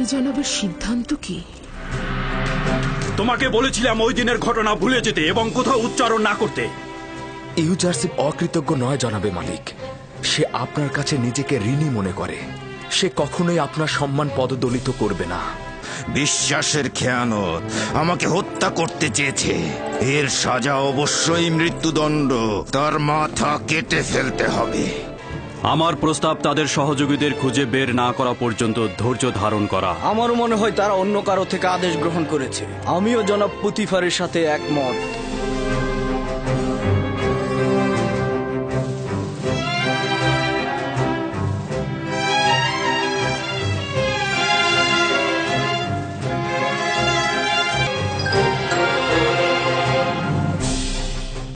জনাবের সিদ্ধান্ত কি? তোমাকে বলেছিলাম ওই দিনের ঘটনা ভুলে যেতে এবং কোথাও উচ্চারণ না করতে। ইউজারশিপ অকৃতজ্ঞ নয় জনাবে মালিক, সে আপনার কাছে নিজেকে ঋণী মনে করে। সে কখনোই আপনার সম্মান পদদলিত করবে না। বিশ্বাসের খেয়ানত আমাকে হত্যা করতে চেয়েছে, এর সাজা অবশ্যই মৃত্যুদণ্ড। তার মাথা কেটে ফেলতে হবে। আমার প্রস্তাব তাদের সহযোগীদের খুঁজে বের না করা পর্যন্ত ধৈর্য ধারণ করা। আমারও মনে হয় তারা অন্য কারো থেকে আদেশ গ্রহণ করেছে। আমিও জনাব পুতিফারের সাথে একমত।